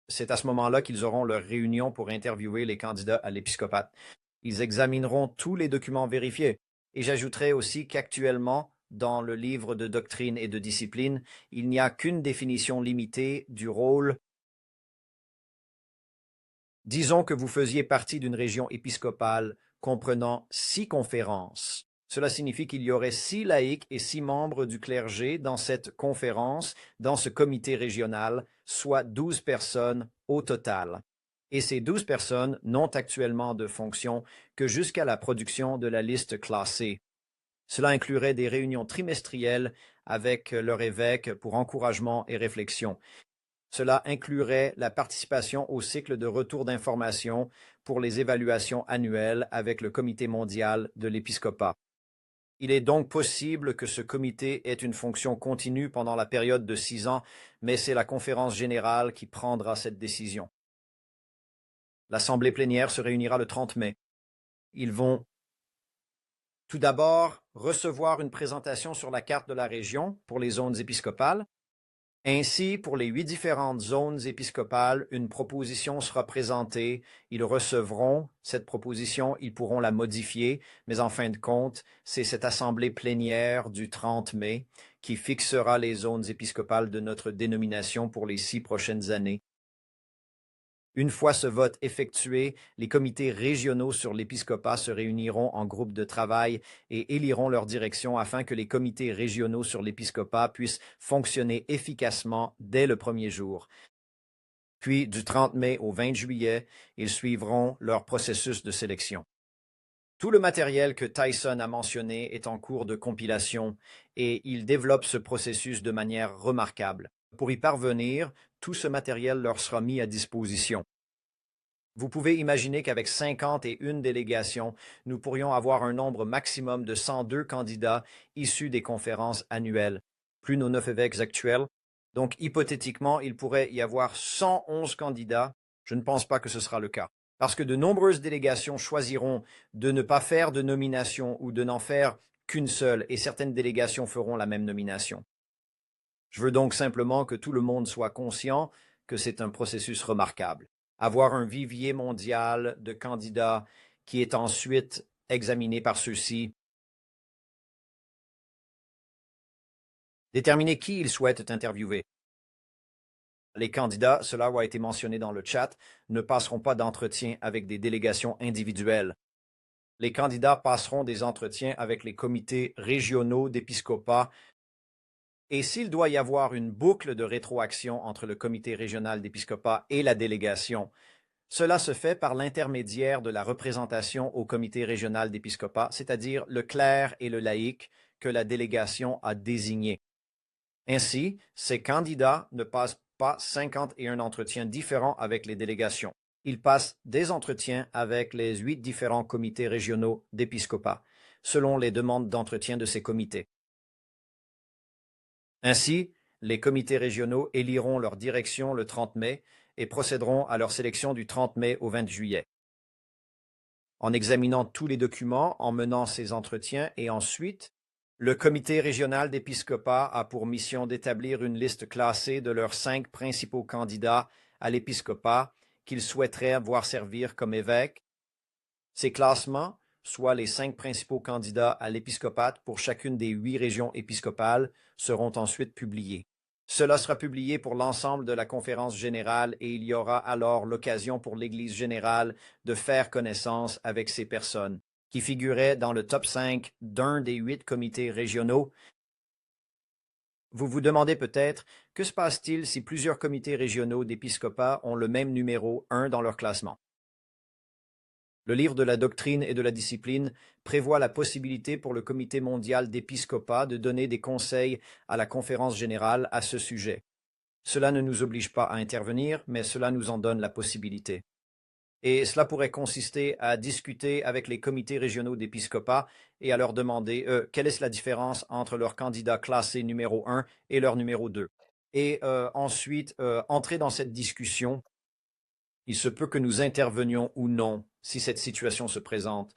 C'est à ce moment-là qu'ils auront leur réunion pour interviewer les candidats à l'épiscopat. Ils examineront tous les documents vérifiés. Et j'ajouterai aussi qu'actuellement, dans le livre de doctrine et de discipline, il n'y a qu'une définition limitée du rôle. Disons que vous faisiez partie d'une région épiscopale comprenant 6 conférences. Cela signifie qu'il y aurait 6 laïcs et 6 membres du clergé dans cette conférence, dans ce comité régional, soit 12 personnes au total. Et ces 12 personnes n'ont actuellement de fonction que jusqu'à la production de la liste classée. Cela inclurait des réunions trimestrielles avec leur évêque pour encouragement et réflexion. Cela inclurait la participation au cycle de retour d'informations pour les évaluations annuelles avec le Comité mondial de l'épiscopat. Il est donc possible que ce comité ait une fonction continue pendant la période de 6 ans, mais c'est la conférence générale qui prendra cette décision. L'Assemblée plénière se réunira le 30 mai. Ils vont tout d'abord recevoir une présentation sur la carte de la région pour les zones épiscopales. Ainsi, pour les 8 différentes zones épiscopales, une proposition sera présentée. Ils recevront cette proposition, ils pourront la modifier, mais en fin de compte, c'est cette assemblée plénière du 30 mai qui fixera les zones épiscopales de notre dénomination pour les 6 prochaines années. Une fois ce vote effectué, les comités régionaux sur l'épiscopat se réuniront en groupe de travail et éliront leur direction afin que les comités régionaux sur l'épiscopat puissent fonctionner efficacement dès le premier jour. Puis, du 30 mai au 20 juillet, ils suivront leur processus de sélection. Tout le matériel que Tyson a mentionné est en cours de compilation et il développe ce processus de manière remarquable. Pour y parvenir, tout ce matériel leur sera mis à disposition. Vous pouvez imaginer qu'avec 51 délégations, nous pourrions avoir un nombre maximum de 102 candidats issus des conférences annuelles, plus nos 9 évêques actuels. Donc, hypothétiquement, il pourrait y avoir 111 candidats. Je ne pense pas que ce sera le cas, parce que de nombreuses délégations choisiront de ne pas faire de nomination ou de n'en faire qu'une seule, et certaines délégations feront la même nomination. Je veux donc simplement que tout le monde soit conscient que c'est un processus remarquable. Avoir un vivier mondial de candidats qui est ensuite examiné par ceux-ci. Déterminer qui ils souhaitent interviewer. Les candidats, cela a été mentionné dans le chat, ne passeront pas d'entretien avec des délégations individuelles. Les candidats passeront des entretiens avec les comités régionaux d'épiscopat. Et s'il doit y avoir une boucle de rétroaction entre le comité régional d'épiscopat et la délégation, cela se fait par l'intermédiaire de la représentation au comité régional d'épiscopat, c'est-à-dire le clerc et le laïc que la délégation a désigné. Ainsi, ces candidats ne passent pas 51 entretiens différents avec les délégations. Ils passent des entretiens avec les 8 différents comités régionaux d'épiscopat, selon les demandes d'entretien de ces comités. Ainsi, Les comités régionaux éliront leur direction le 30 mai et procéderont à leur sélection du 30 mai au 20 juillet. En examinant tous les documents, en menant ces entretiens et ensuite, le comité régional d'épiscopat a pour mission d'établir une liste classée de leurs 5 principaux candidats à l'épiscopat qu'ils souhaiteraient voir servir comme évêques. Ces classements, soit les 5 principaux candidats à l'épiscopat pour chacune des 8 régions épiscopales, seront ensuite publiés. Cela sera publié pour l'ensemble de la conférence générale et il y aura alors l'occasion pour l'Église générale de faire connaissance avec ces personnes qui figuraient dans le top 5 d'un des 8 comités régionaux. Vous vous demandez peut-être, que se passe-t-il si plusieurs comités régionaux d'épiscopat ont le même numéro 1 dans leur classement? Le livre de la doctrine et de la discipline prévoit la possibilité pour le Comité mondial d'épiscopat de donner des conseils à la conférence générale à ce sujet. Cela ne nous oblige pas à intervenir, mais cela nous en donne la possibilité. Et cela pourrait consister à discuter avec les comités régionaux d'épiscopat et à leur demander quelle est la différence entre leur candidat classé numéro 1 et leur numéro 2. Et ensuite, entrer dans cette discussion. Il se peut que nous intervenions ou non si cette situation se présente.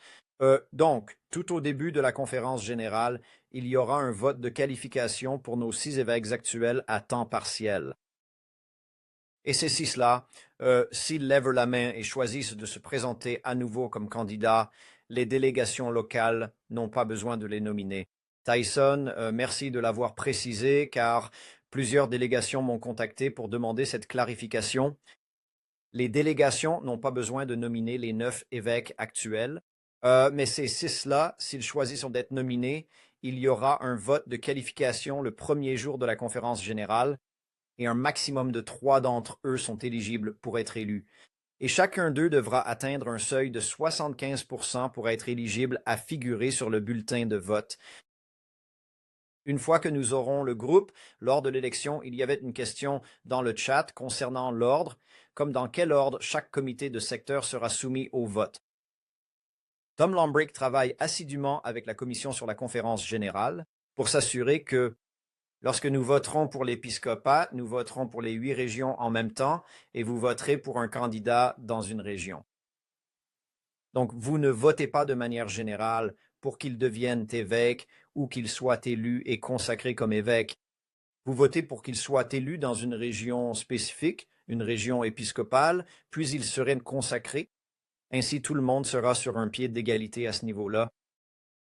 Donc, tout au début de la conférence générale, il y aura un vote de qualification pour nos 6 évêques actuels à temps partiel. Et ces 6-là, s'ils lèvent la main et choisissent de se présenter à nouveau comme candidats, les délégations locales n'ont pas besoin de les nominer. Tyson, merci de l'avoir précisé, car plusieurs délégations m'ont contacté pour demander cette clarification. Les délégations n'ont pas besoin de nominer les 9 évêques actuels, mais ces 6-là, s'ils choisissent d'être nominés, il y aura un vote de qualification le premier jour de la conférence générale, et un maximum de 3 d'entre eux sont éligibles pour être élus. Et chacun d'eux devra atteindre un seuil de 75% pour être éligible à figurer sur le bulletin de vote. Une fois que nous aurons le groupe, lors de l'élection, il y avait une question dans le chat concernant l'ordre, comme dans quel ordre chaque comité de secteur sera soumis au vote. Tom Lombrick travaille assidûment avec la commission sur la conférence générale pour s'assurer que, lorsque nous voterons pour l'épiscopat, nous voterons pour les 8 régions en même temps et vous voterez pour un candidat dans une région. Donc, vous ne votez pas de manière générale pour qu'il devienne évêque ou qu'il soit élu et consacré comme évêque. Vous votez pour qu'il soit élu dans une région spécifique, une région épiscopale, puis il serait consacré. Ainsi, tout le monde sera sur un pied d'égalité à ce niveau-là.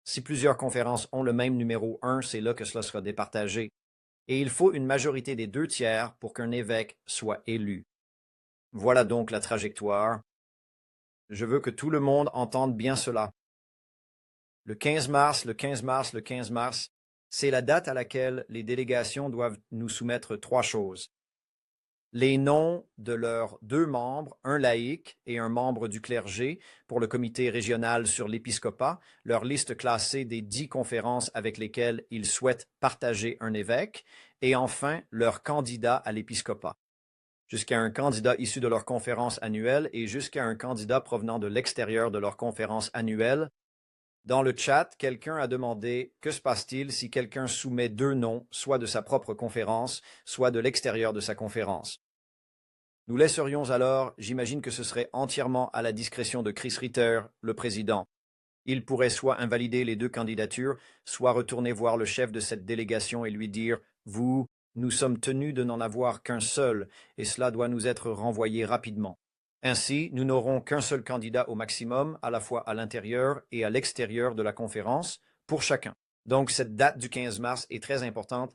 Si plusieurs conférences ont le même numéro 1, c'est là que cela sera départagé. Et il faut une majorité des 2 tiers pour qu'un évêque soit élu. Voilà donc la trajectoire. Je veux que tout le monde entende bien cela. Le 15 mars, le 15 mars, le 15 mars, c'est la date à laquelle les délégations doivent nous soumettre 3 choses. Les noms de leurs 2 membres, un laïc et un membre du clergé, pour le comité régional sur l'épiscopat, leur liste classée des 10 conférences avec lesquelles ils souhaitent partager un évêque, et enfin leur candidat à l'épiscopat. Jusqu'à un candidat issu de leur conférence annuelle et jusqu'à un candidat provenant de l'extérieur de leur conférence annuelle. Dans le chat, quelqu'un a demandé « Que se passe-t-il si quelqu'un soumet 2 noms, soit de sa propre conférence, soit de l'extérieur de sa conférence ?» Nous laisserions alors, j'imagine que ce serait entièrement à la discrétion de Chris Ritter, le président. Il pourrait soit invalider les 2 candidatures, soit retourner voir le chef de cette délégation et lui dire « Nous sommes tenus de n'en avoir qu'un seul, et cela doit nous être renvoyé rapidement. » Ainsi, nous n'aurons qu'un seul candidat au maximum, à la fois à l'intérieur et à l'extérieur de la conférence, pour chacun. Donc, cette date du 15 mars est très importante,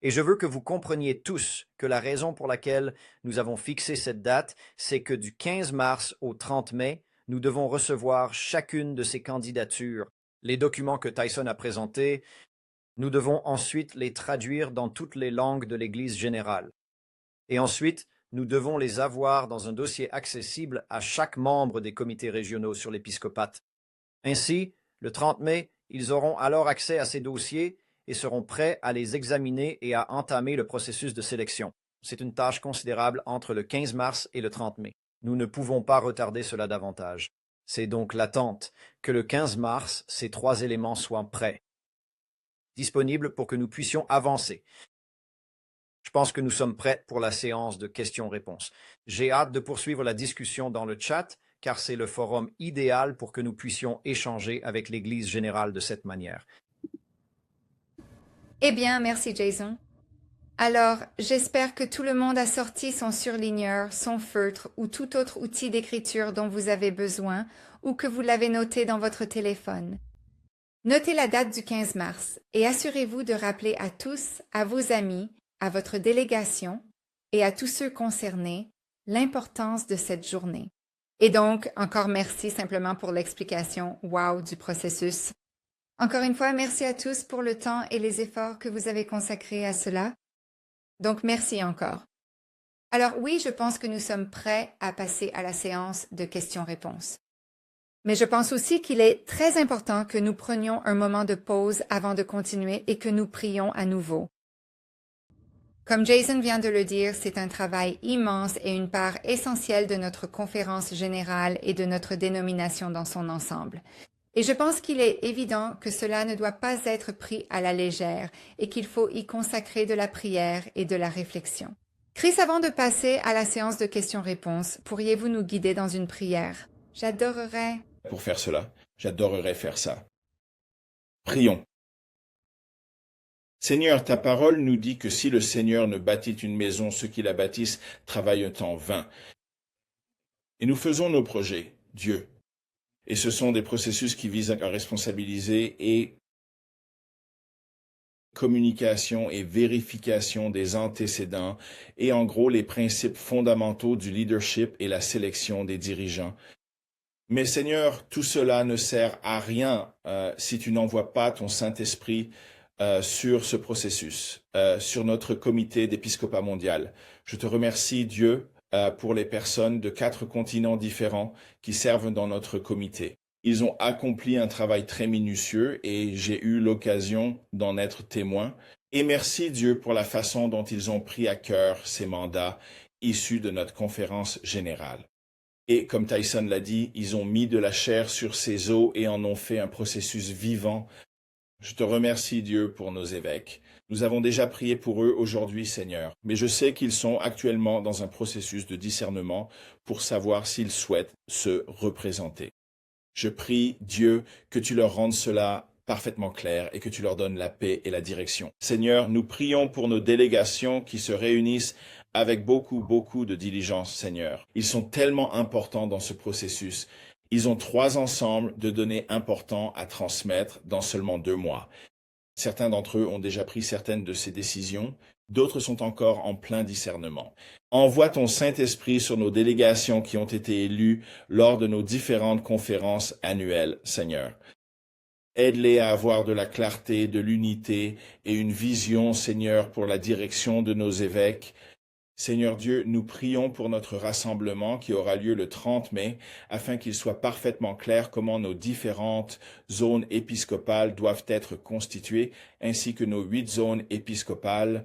et je veux que vous compreniez tous que la raison pour laquelle nous avons fixé cette date, c'est que du 15 mars au 30 mai, nous devons recevoir chacune de ces candidatures. Les documents que Tyson a présentés, nous devons ensuite les traduire dans toutes les langues de l'Église générale. Et ensuite, nous devons les avoir dans un dossier accessible à chaque membre des comités régionaux sur l'épiscopat. Ainsi, le 30 mai, ils auront alors accès à ces dossiers et seront prêts à les examiner et à entamer le processus de sélection. C'est une tâche considérable entre le 15 mars et le 30 mai. Nous ne pouvons pas retarder cela davantage. C'est donc l'attente que le 15 mars, ces 3 éléments soient prêts, disponibles pour que nous puissions avancer. Je pense que nous sommes prêts pour la séance de questions-réponses. J'ai hâte de poursuivre la discussion dans le chat, car c'est le forum idéal pour que nous puissions échanger avec l'Église générale de cette manière. Eh bien, merci Jason. Alors, j'espère que tout le monde a sorti son surligneur, son feutre ou tout autre outil d'écriture dont vous avez besoin ou que vous l'avez noté dans votre téléphone. Notez la date du 15 mars et assurez-vous de rappeler à tous, à vos amis, à votre délégation et à tous ceux concernés l'importance de cette journée. Et donc, encore merci simplement pour l'explication wow du processus. Encore une fois, merci à tous pour le temps et les efforts que vous avez consacrés à cela. Donc, merci encore. Alors oui, je pense que nous sommes prêts à passer à la séance de questions-réponses. Mais je pense aussi qu'il est très important que nous prenions un moment de pause avant de continuer et que nous prions à nouveau. Comme Jason vient de le dire, c'est un travail immense et une part essentielle de notre conférence générale et de notre dénomination dans son ensemble. Et je pense qu'il est évident que cela ne doit pas être pris à la légère et qu'il faut y consacrer de la prière et de la réflexion. Chris, avant de passer à la séance de questions-réponses, pourriez-vous nous guider dans une prière? J'adorerais. Pour faire cela, j'adorerais faire ça. Prions. Seigneur, ta parole nous dit que si le Seigneur ne bâtit une maison, ceux qui la bâtissent travaillent en vain. Et nous faisons nos projets, Dieu. Et ce sont des processus qui visent à responsabiliser et communication et vérification des antécédents et en gros les principes fondamentaux du leadership et la sélection des dirigeants. Mais Seigneur, tout cela ne sert à rien si tu n'envoies pas ton Saint-Esprit sur ce processus, sur notre comité d'épiscopat mondial. Je te remercie, Dieu, pour les personnes de 4 continents différents qui servent dans notre comité. Ils ont accompli un travail très minutieux et j'ai eu l'occasion d'en être témoin. Et merci, Dieu, pour la façon dont ils ont pris à cœur ces mandats issus de notre conférence générale. Et comme Tyson l'a dit, ils ont mis de la chair sur ces os et en ont fait un processus vivant. Je te remercie, Dieu, pour nos évêques. Nous avons déjà prié pour eux aujourd'hui, Seigneur, mais je sais qu'ils sont actuellement dans un processus de discernement pour savoir s'ils souhaitent se représenter. Je prie, Dieu, que tu leur rendes cela parfaitement clair et que tu leur donnes la paix et la direction. Seigneur, nous prions pour nos délégations qui se réunissent avec beaucoup de diligence, Seigneur. Ils sont tellement importants dans ce processus. Ils ont 3 ensembles de données importantes à transmettre dans seulement 2 mois. Certains d'entre eux ont déjà pris certaines de ces décisions, d'autres sont encore en plein discernement. Envoie ton Saint-Esprit sur nos délégations qui ont été élues lors de nos différentes conférences annuelles, Seigneur. Aide-les à avoir de la clarté, de l'unité et une vision, Seigneur, pour la direction de nos évêques. Seigneur Dieu, nous prions pour notre rassemblement qui aura lieu le 30 mai, afin qu'il soit parfaitement clair comment nos différentes zones épiscopales doivent être constituées, ainsi que nos 8 zones épiscopales.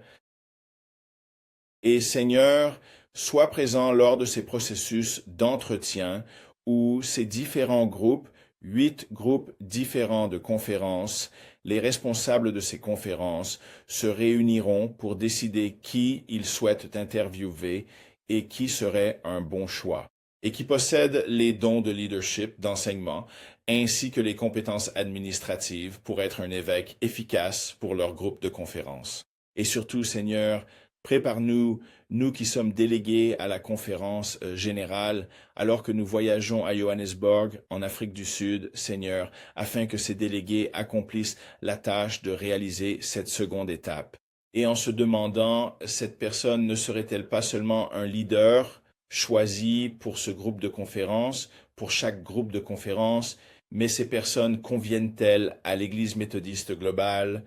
Et Seigneur, sois présent lors de ces processus d'entretien où ces différents groupes, 8 groupes différents de conférences, les responsables de ces conférences se réuniront pour décider qui ils souhaitent interviewer et qui serait un bon choix, et qui possède les dons de leadership, d'enseignement, ainsi que les compétences administratives pour être un évêque efficace pour leur groupe de conférences. Et surtout, Seigneur, prépare-nous, nous qui sommes délégués à la conférence générale, alors que nous voyageons à Johannesburg, en Afrique du Sud, Seigneur, afin que ces délégués accomplissent la tâche de réaliser cette seconde étape. Et en se demandant, cette personne ne serait-elle pas seulement un leader choisi pour ce groupe de conférence, pour chaque groupe de conférence, mais ces personnes conviennent-elles à l'Église méthodiste globale,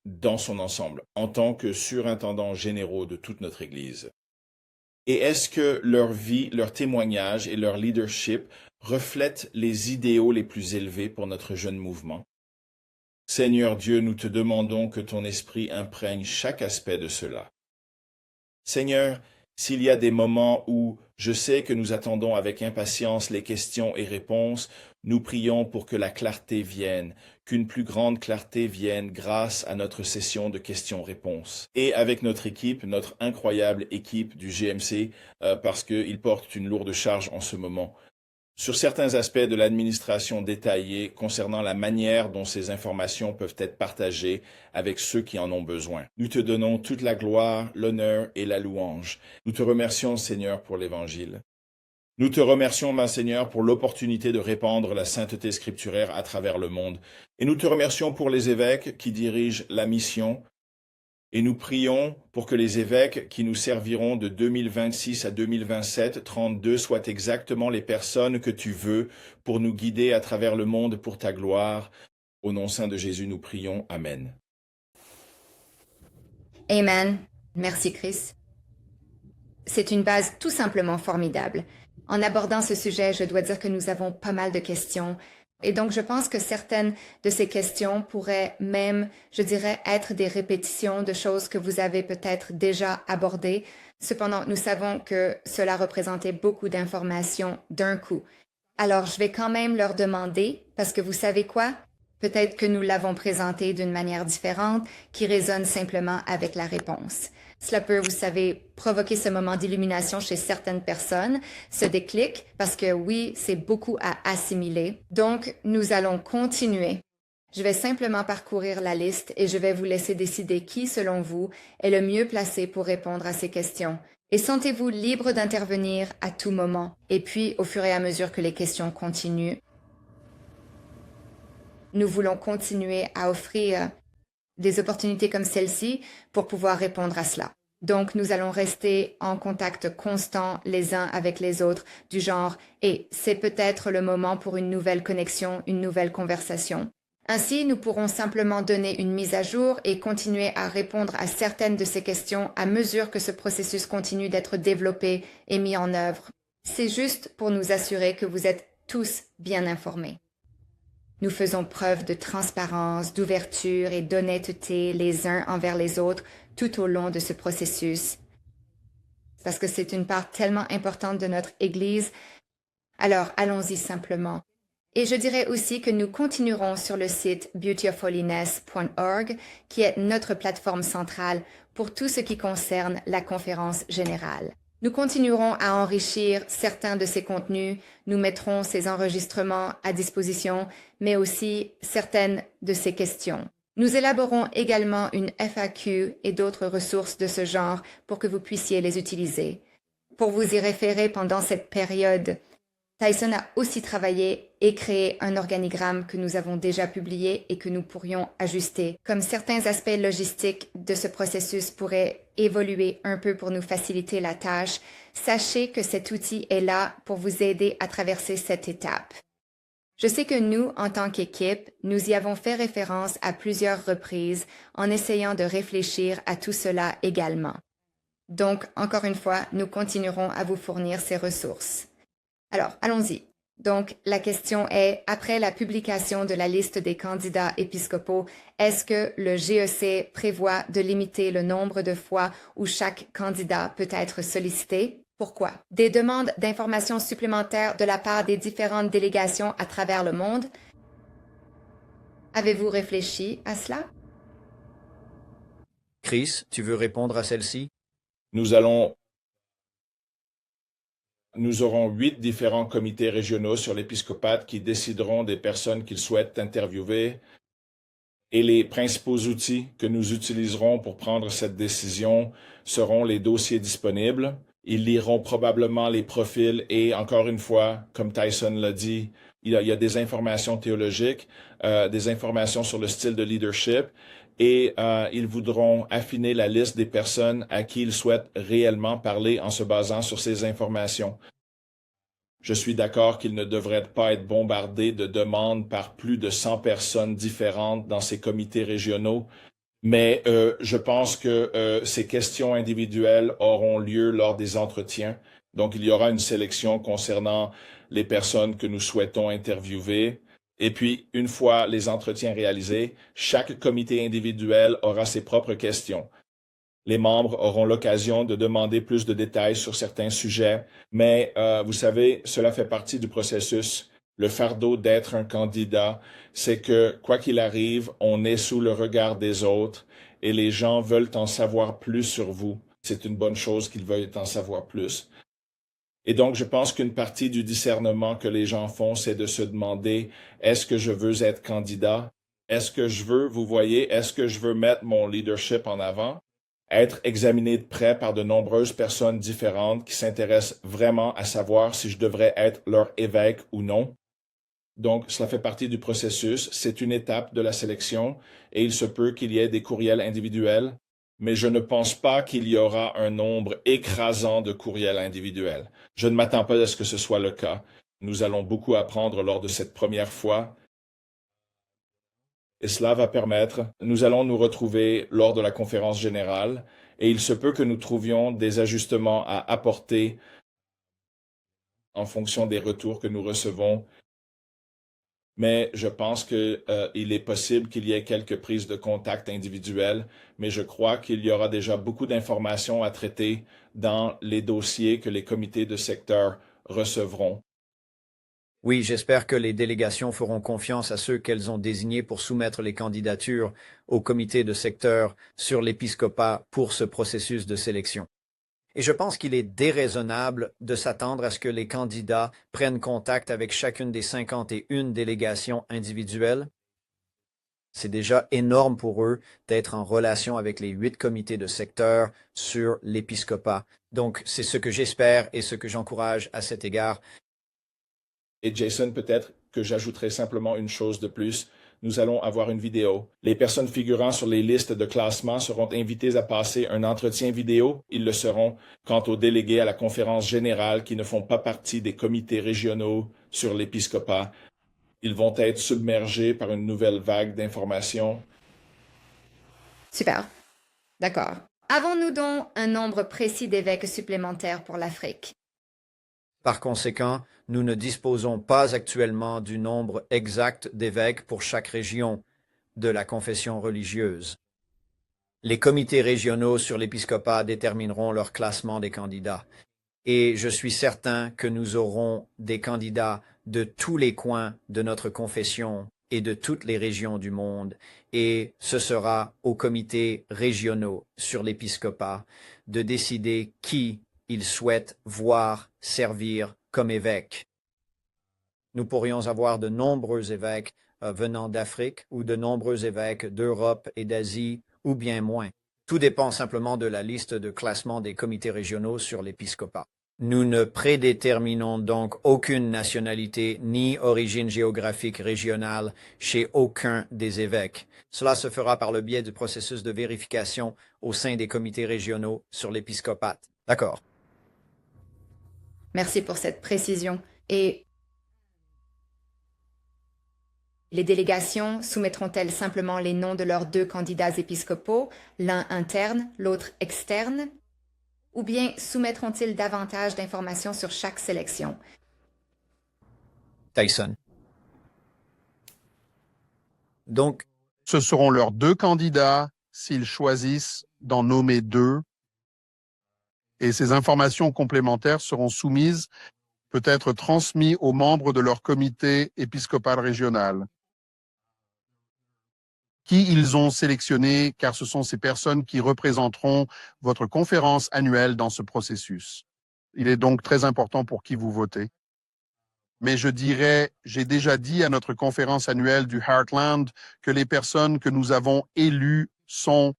dans son ensemble, en tant que surintendants généraux de toute notre Église? Et est-ce que leur vie, leur témoignage et leur leadership reflètent les idéaux les plus élevés pour notre jeune mouvement? Seigneur Dieu, nous te demandons que ton esprit imprègne chaque aspect de cela. Seigneur, s'il y a des moments où Je sais que nous attendons avec impatience les questions et réponses. Nous prions pour que la clarté vienne, qu'une plus grande clarté vienne grâce à notre session de questions-réponses. Et avec notre équipe, notre incroyable équipe du GMC, parce qu'ils portent une lourde charge en ce moment. Sur certains aspects de l'administration détaillée concernant la manière dont ces informations peuvent être partagées avec ceux qui en ont besoin. Nous te donnons toute la gloire, l'honneur et la louange. Nous te remercions, Seigneur, pour l'Évangile. Nous te remercions, ma Seigneur, pour l'opportunité de répandre la sainteté scripturaire à travers le monde. Et nous te remercions pour les évêques qui dirigent la mission. Et nous prions pour que les évêques qui nous serviront de 2026 à 2027, 32, soient exactement les personnes que tu veux pour nous guider à travers le monde pour ta gloire. Au nom saint de Jésus, nous prions. Amen. Amen. Merci, Chris. C'est une base tout simplement formidable. En abordant ce sujet, je dois dire que nous avons pas mal de questions. Et donc, je pense que certaines de ces questions pourraient même, je dirais, être des répétitions de choses que vous avez peut-être déjà abordées. Cependant, nous savons que cela représentait beaucoup d'informations d'un coup. Alors, je vais quand même leur demander, parce que vous savez quoi? Peut-être que nous l'avons présenté d'une manière différente qui résonne simplement avec la réponse. Cela peut, vous savez, provoquer ce moment d'illumination chez certaines personnes, ce déclic, parce que oui, c'est beaucoup à assimiler. Donc, nous allons continuer. Je vais simplement parcourir la liste et je vais vous laisser décider qui, selon vous, est le mieux placé pour répondre à ces questions. Et sentez-vous libre d'intervenir à tout moment. Et puis, au fur et à mesure que les questions continuent, nous voulons continuer à offrir des opportunités comme celle-ci pour pouvoir répondre à cela. Donc, nous allons rester en contact constant les uns avec les autres, du genre « et c'est peut-être le moment pour une nouvelle connexion, une nouvelle conversation ». Ainsi, nous pourrons simplement donner une mise à jour et continuer à répondre à certaines de ces questions à mesure que ce processus continue d'être développé et mis en œuvre. C'est juste pour nous assurer que vous êtes tous bien informés. Nous faisons preuve de transparence, d'ouverture et d'honnêteté les uns envers les autres tout au long de ce processus. Parce que c'est une part tellement importante de notre Église. Alors, allons-y simplement. Et je dirais aussi que nous continuerons sur le site beautyofholiness.org, qui est notre plateforme centrale pour tout ce qui concerne la conférence générale. Nous continuerons à enrichir certains de ces contenus, nous mettrons ces enregistrements à disposition, mais aussi certaines de ces questions. Nous élaborons également une FAQ et d'autres ressources de ce genre pour que vous puissiez les utiliser. Pour vous y référer pendant cette période, Tyson a aussi travaillé et créé un organigramme que nous avons déjà publié et que nous pourrions ajuster. Comme certains aspects logistiques de ce processus pourraient évoluer un peu pour nous faciliter la tâche, sachez que cet outil est là pour vous aider à traverser cette étape. Je sais que nous, en tant qu'équipe, nous y avons fait référence à plusieurs reprises en essayant de réfléchir à tout cela également. Donc, encore une fois, nous continuerons à vous fournir ces ressources. Alors, allons-y. Donc, la question est, après la publication de la liste des candidats épiscopaux, est-ce que le GEC prévoit de limiter le nombre de fois où chaque candidat peut être sollicité? Pourquoi? Des demandes d'informations supplémentaires de la part des différentes délégations à travers le monde? Avez-vous réfléchi à cela? Chris, tu veux répondre à celle-ci? Nous aurons 8 différents comités régionaux sur l'épiscopat qui décideront des personnes qu'ils souhaitent interviewer et les principaux outils que nous utiliserons pour prendre cette décision seront les dossiers disponibles. Ils liront probablement les profils et, encore une fois, comme Tyson l'a dit, il y a des informations théologiques, des informations sur le style de leadership et ils voudront affiner la liste des personnes à qui ils souhaitent réellement parler en se basant sur ces informations. Je suis d'accord qu'ils ne devraient pas être bombardés de demandes par plus de 100 personnes différentes dans ces comités régionaux, mais je pense que ces questions individuelles auront lieu lors des entretiens. Donc, il y aura une sélection concernant les personnes que nous souhaitons interviewer. Et puis, une fois les entretiens réalisés, chaque comité individuel aura ses propres questions. Les membres auront l'occasion de demander plus de détails sur certains sujets, mais vous savez, cela fait partie du processus. Le fardeau d'être un candidat, c'est que, quoi qu'il arrive, on est sous le regard des autres et les gens veulent en savoir plus sur vous. C'est une bonne chose qu'ils veuillent en savoir plus. Et donc, je pense qu'une partie du discernement que les gens font, c'est de se demander, est-ce que je veux être candidat? Est-ce que je veux, vous voyez, est-ce que je veux mettre mon leadership en avant? Être examiné de près par de nombreuses personnes différentes qui s'intéressent vraiment à savoir si je devrais être leur évêque ou non. Donc, cela fait partie du processus, c'est une étape de la sélection et il se peut qu'il y ait des courriels individuels, mais je ne pense pas qu'il y aura un nombre écrasant de courriels individuels. Je ne m'attends pas à ce que ce soit le cas. Nous allons beaucoup apprendre lors de cette première fois. Et cela va permettre, nous allons nous retrouver lors de la conférence générale et il se peut que nous trouvions des ajustements à apporter en fonction des retours que nous recevons. Mais je pense qu'il est possible qu'il y ait quelques prises de contact individuelles, mais je crois qu'il y aura déjà beaucoup d'informations à traiter dans les dossiers que les comités de secteur recevront. Oui, j'espère que les délégations feront confiance à ceux qu'elles ont désignés pour soumettre les candidatures au comité de secteur sur l'épiscopat pour ce processus de sélection. Et je pense qu'il est déraisonnable de s'attendre à ce que les candidats prennent contact avec chacune des 51 délégations individuelles. C'est déjà énorme pour eux d'être en relation avec les 8 comités de secteur sur l'épiscopat. Donc, c'est ce que j'espère et ce que j'encourage à cet égard. Et Jason, peut-être que j'ajouterai simplement une chose de plus. Nous allons avoir une vidéo. Les personnes figurant sur les listes de classement seront invitées à passer un entretien vidéo. Ils le seront quant aux délégués à la conférence générale qui ne font pas partie des comités régionaux sur l'épiscopat. Ils vont être submergés par une nouvelle vague d'informations. Super. D'accord. Avons-nous donc un nombre précis d'évêques supplémentaires pour l'Afrique? Par conséquent, nous ne disposons pas actuellement du nombre exact d'évêques pour chaque région de la confession religieuse. Les comités régionaux sur l'épiscopat détermineront leur classement des candidats. Et je suis certain que nous aurons des candidats de tous les coins de notre confession et de toutes les régions du monde. Et ce sera aux comités régionaux sur l'épiscopat de décider qui ils souhaitent voir servir comme évêque. Nous pourrions avoir de nombreux évêques venant d'Afrique ou de nombreux évêques d'Europe et d'Asie ou bien moins. Tout dépend simplement de la liste de classement des comités régionaux sur l'épiscopat. Nous ne prédéterminons donc aucune nationalité ni origine géographique régionale chez aucun des évêques. Cela se fera par le biais du processus de vérification au sein des comités régionaux sur l'épiscopat. D'accord. Merci pour cette précision. Et les délégations soumettront-elles simplement les noms de leurs 2 candidats épiscopaux, l'un interne, l'autre externe? Ou bien soumettront-ils davantage d'informations sur chaque sélection? Tyson. Donc, Ce seront leurs 2 candidats s'ils choisissent d'en nommer 2. Et ces informations complémentaires seront soumises, peut-être transmises aux membres de leur comité épiscopal régional, qui ils ont sélectionné, car ce sont ces personnes qui représenteront votre conférence annuelle dans ce processus. Il est donc très important pour qui vous votez. Mais je dirais, j'ai déjà dit à notre conférence annuelle du Heartland que les personnes que nous avons élues sont...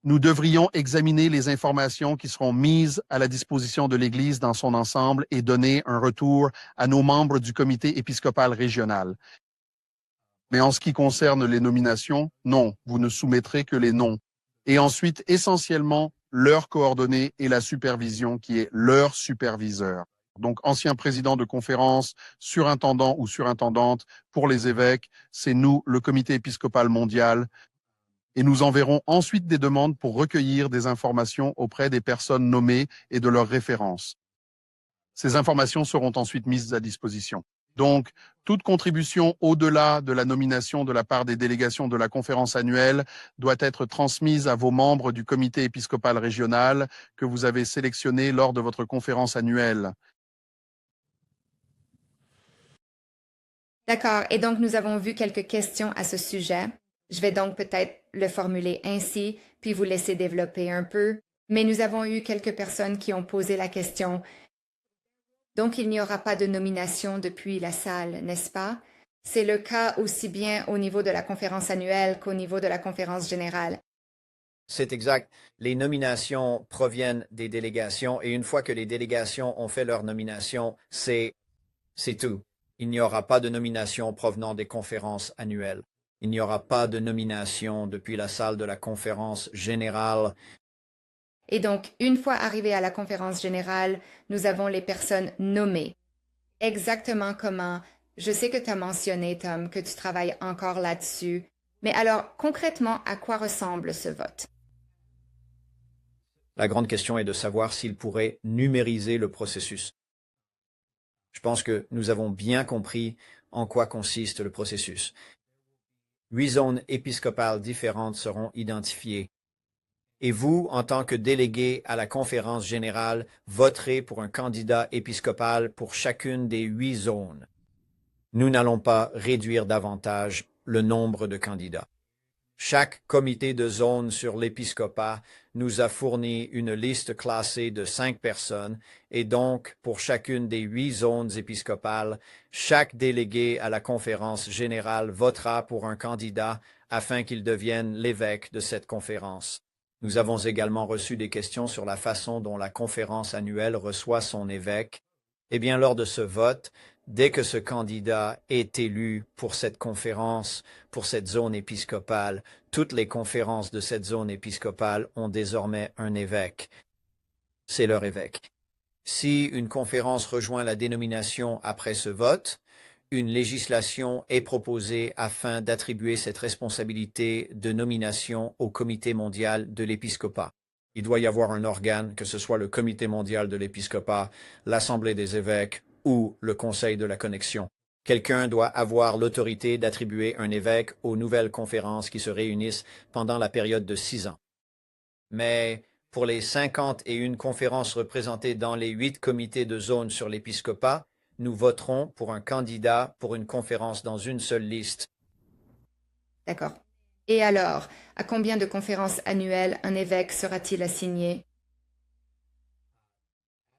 Nous devrions examiner les informations qui seront mises à la disposition de l'Église dans son ensemble et donner un retour à nos membres du comité épiscopal régional. Mais en ce qui concerne les nominations, non, vous ne soumettrez que les noms. Et ensuite, essentiellement, leurs coordonnées et la supervision qui est leur superviseur. Donc, ancien président de conférence, surintendant ou surintendante pour les évêques, c'est nous, le comité épiscopal mondial, et nous enverrons ensuite des demandes pour recueillir des informations auprès des personnes nommées et de leurs références. Ces informations seront ensuite mises à disposition. Donc, toute contribution au-delà de la nomination de la part des délégations de la conférence annuelle doit être transmise à vos membres du comité épiscopal régional que vous avez sélectionné lors de votre conférence annuelle. D'accord. Et donc, nous avons vu quelques questions à ce sujet. Je vais donc peut-être le formuler ainsi, puis vous laisser développer un peu. Mais nous avons eu quelques personnes qui ont posé la question. Donc, il n'y aura pas de nomination depuis la salle, n'est-ce pas? C'est le cas aussi bien au niveau de la conférence annuelle qu'au niveau de la conférence générale. C'est exact. Les nominations proviennent des délégations et une fois que les délégations ont fait leur nomination, c'est tout. Il n'y aura pas de nomination provenant des conférences annuelles. Il n'y aura pas de nomination depuis la salle de la conférence générale. Et donc, une fois arrivé à la conférence générale, nous avons les personnes nommées. Exactement comment, je sais que tu as mentionné, Tom, que tu travailles encore là-dessus, mais alors concrètement, à quoi ressemble ce vote? La grande question est de savoir s'il pourrait numériser le processus. Je pense que nous avons bien compris en quoi consiste le processus. 8 zones épiscopales différentes seront identifiées. Et vous, en tant que délégué à la conférence générale, voterez pour un candidat épiscopal pour chacune des 8 zones. Nous n'allons pas réduire davantage le nombre de candidats. Chaque comité de zone sur l'épiscopat nous a fourni une liste classée de 5 personnes et donc, pour chacune des 8 zones épiscopales, chaque délégué à la conférence générale votera pour un candidat afin qu'il devienne l'évêque de cette conférence. Nous avons également reçu des questions sur la façon dont la conférence annuelle reçoit son évêque. Eh bien, lors de ce vote, dès que ce candidat est élu pour cette conférence, pour cette zone épiscopale, toutes les conférences de cette zone épiscopale ont désormais un évêque. C'est leur évêque. Si une conférence rejoint la dénomination après ce vote, une législation est proposée afin d'attribuer cette responsabilité de nomination au Comité mondial de l'épiscopat. Il doit y avoir un organe, que ce soit le Comité mondial de l'épiscopat, l'Assemblée des évêques ou le Conseil de la connexion. Quelqu'un doit avoir l'autorité d'attribuer un évêque aux nouvelles conférences qui se réunissent pendant la période de 6 ans. Mais pour les 51 conférences représentées dans les 8 comités de zone sur l'épiscopat, nous voterons pour un candidat pour une conférence dans une seule liste. D'accord. Et alors, à combien de conférences annuelles un évêque sera-t-il assigné?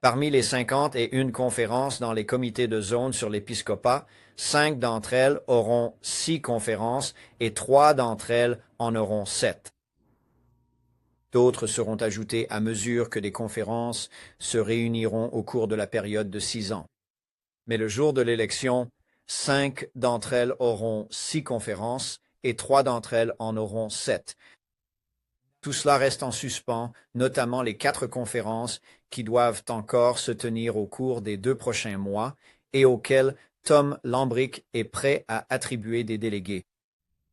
Parmi les 51 conférences dans les comités de zone sur l'épiscopat, 5 d'entre elles auront 6 conférences et 3 d'entre elles en auront 7. D'autres seront ajoutées à mesure que les conférences se réuniront au cours de la période de 6 ans. Mais le jour de l'élection, 5 d'entre elles auront 6 conférences et 3 d'entre elles en auront 7. Tout cela reste en suspens, notamment les 4 conférences qui doivent encore se tenir au cours des 2 prochains mois et auxquelles Tom Lambrick est prêt à attribuer des délégués.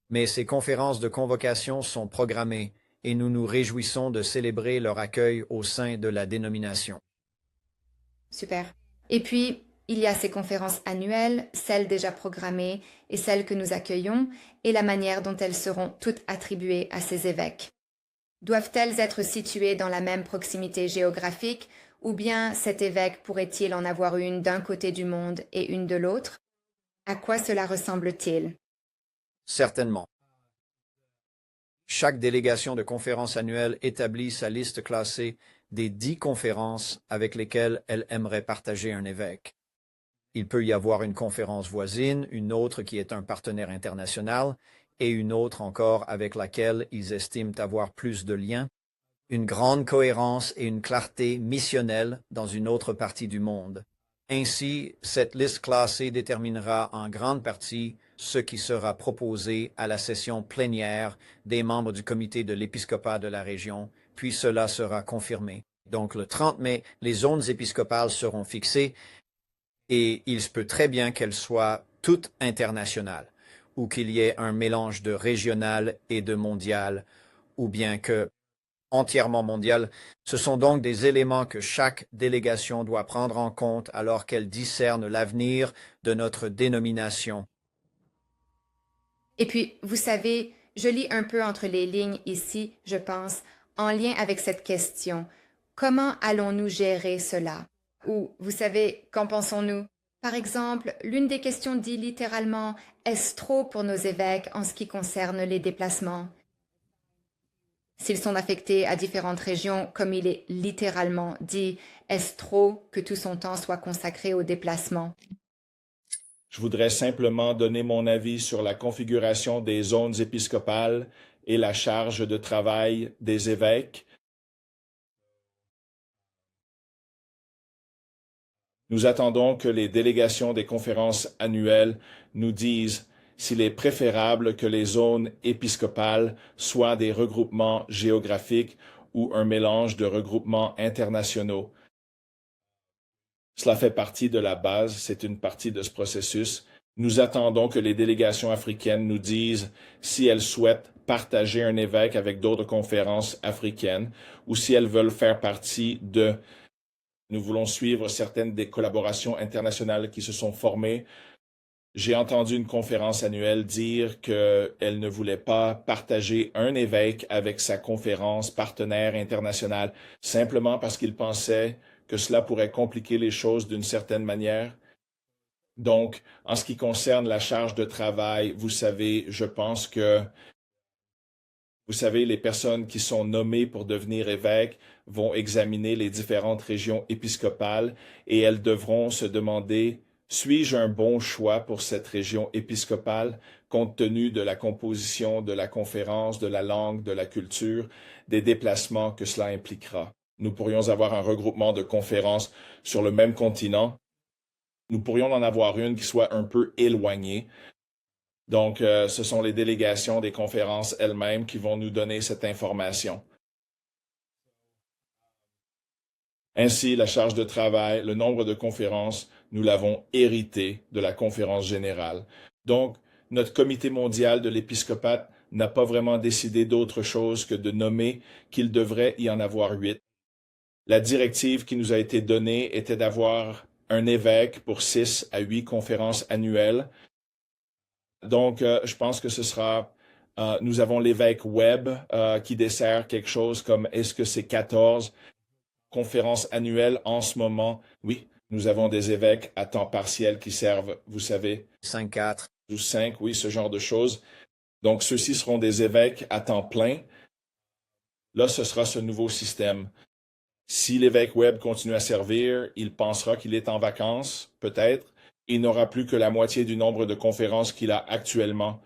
Mais ces conférences de convocation sont programmées et nous nous réjouissons de célébrer leur accueil au sein de la dénomination. Super. Et puis, il y a ces conférences annuelles, celles déjà programmées et celles que nous accueillons, et la manière dont elles seront toutes attribuées à ces évêques. Doivent-elles être situées dans la même proximité géographique, ou bien cet évêque pourrait-il en avoir une d'un côté du monde et une de l'autre? À quoi cela ressemble-t-il? Certainement. Chaque délégation de conférence annuelle établit sa liste classée des 10 conférences avec lesquelles elle aimerait partager un évêque. Il peut y avoir une conférence voisine, une autre qui est un partenaire international, et une autre encore avec laquelle ils estiment avoir plus de liens, une grande cohérence et une clarté missionnelle dans une autre partie du monde. Ainsi, cette liste classée déterminera en grande partie ce qui sera proposé à la session plénière des membres du comité de l'épiscopat de la région, puis cela sera confirmé. Donc le 30 mai, les zones épiscopales seront fixées et il se peut très bien qu'elles soient toutes internationales, ou qu'il y ait un mélange de régional et de mondial, ou bien que entièrement mondiale. Ce sont donc des éléments que chaque délégation doit prendre en compte alors qu'elle discerne l'avenir de notre dénomination. Et puis, vous savez, je lis un peu entre les lignes ici, je pense, en lien avec cette question. Comment allons-nous gérer cela? Ou, vous savez, qu'en pensons-nous? Par exemple, l'une des questions dit littéralement « Est-ce trop pour nos évêques en ce qui concerne les déplacements ?» S'ils sont affectés à différentes régions, comme il est littéralement dit, est-ce trop que tout son temps soit consacré aux déplacements? Je voudrais simplement donner mon avis sur la configuration des zones épiscopales et la charge de travail des évêques. Nous attendons que les délégations des conférences annuelles nous disent s'il est préférable que les zones épiscopales soient des regroupements géographiques ou un mélange de regroupements internationaux. Cela fait partie de la base, c'est une partie de ce processus. Nous attendons que les délégations africaines nous disent si elles souhaitent partager un évêque avec d'autres conférences africaines ou si elles veulent faire partie de... Nous voulons suivre certaines des collaborations internationales qui se sont formées. J'ai entendu une conférence annuelle dire qu'elle ne voulait pas partager un évêque avec sa conférence partenaire internationale, simplement parce qu'il pensait que cela pourrait compliquer les choses d'une certaine manière. Donc, en ce qui concerne la charge de travail, vous savez, je pense que, vous savez, les personnes qui sont nommées pour devenir évêques vont examiner les différentes régions épiscopales et elles devront se demander, suis-je un bon choix pour cette région épiscopale, compte tenu de la composition de la conférence, de la langue, de la culture, des déplacements que cela impliquera? Nous pourrions avoir un regroupement de conférences sur le même continent. Nous pourrions en avoir une qui soit un peu éloignée. Donc, ce sont les délégations des conférences elles-mêmes qui vont nous donner cette information. Ainsi, la charge de travail, le nombre de conférences, nous l'avons hérité de la conférence générale. Donc, notre comité mondial de l'épiscopat n'a pas vraiment décidé d'autre chose que de nommer qu'il devrait y en avoir 8. La directive qui nous a été donnée était d'avoir un évêque pour 6 à 8 conférences annuelles. Donc, je pense que ce sera... nous avons l'évêque Webb qui dessert quelque chose comme, est-ce que c'est 14 conférences annuelles en ce moment? Oui, nous avons des évêques à temps partiel qui servent, vous savez. 5-4. Ou 5, oui, ce genre de choses. Donc, ceux-ci seront des évêques à temps plein. Là, ce sera ce nouveau système. Si l'évêque Webb continue à servir, il pensera qu'il est en vacances, peut-être. Il n'aura plus que la moitié du nombre de conférences qu'il a actuellement.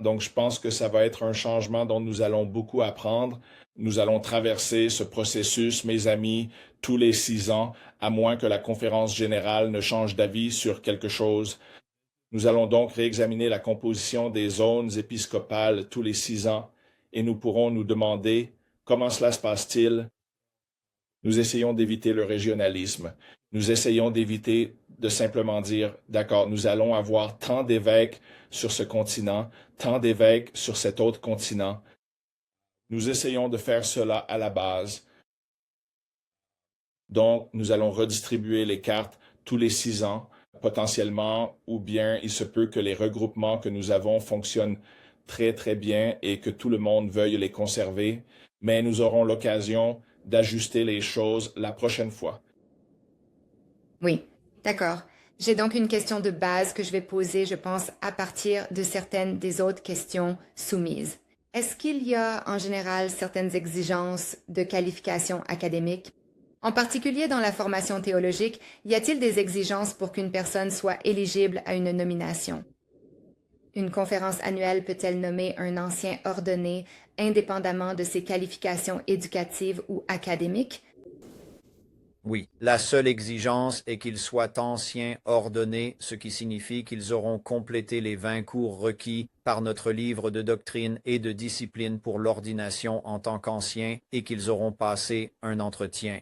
Donc, je pense que ça va être un changement dont nous allons beaucoup apprendre. Nous allons traverser ce processus, mes amis, tous les 6 ans, à moins que la conférence générale ne change d'avis sur quelque chose. Nous allons donc réexaminer la composition des zones épiscopales tous les 6 ans et nous pourrons nous demander comment cela se passe-t-il. Nous essayons d'éviter le régionalisme. Nous essayons d'éviter de simplement dire, d'accord, nous allons avoir tant d'évêques sur ce continent, tant d'évêques sur cet autre continent. Nous essayons de faire cela à la base. Donc, nous allons redistribuer les cartes tous les 6 ans, potentiellement, ou bien il se peut que les regroupements que nous avons fonctionnent très, très bien et que tout le monde veuille les conserver, mais nous aurons l'occasion d'ajuster les choses la prochaine fois. Oui, d'accord. J'ai donc une question de base que je vais poser, je pense, à partir de certaines des autres questions soumises. Est-ce qu'il y a en général certaines exigences de qualification académique? En particulier dans la formation théologique, y a-t-il des exigences pour qu'une personne soit éligible à une nomination? Une conférence annuelle peut-elle nommer un ancien ordonné indépendamment de ses qualifications éducatives ou académiques? Oui, la seule exigence est qu'ils soient anciens ordonnés, ce qui signifie qu'ils auront complété les 20 cours requis par notre livre de doctrine et de discipline pour l'ordination en tant qu'anciens et qu'ils auront passé un entretien.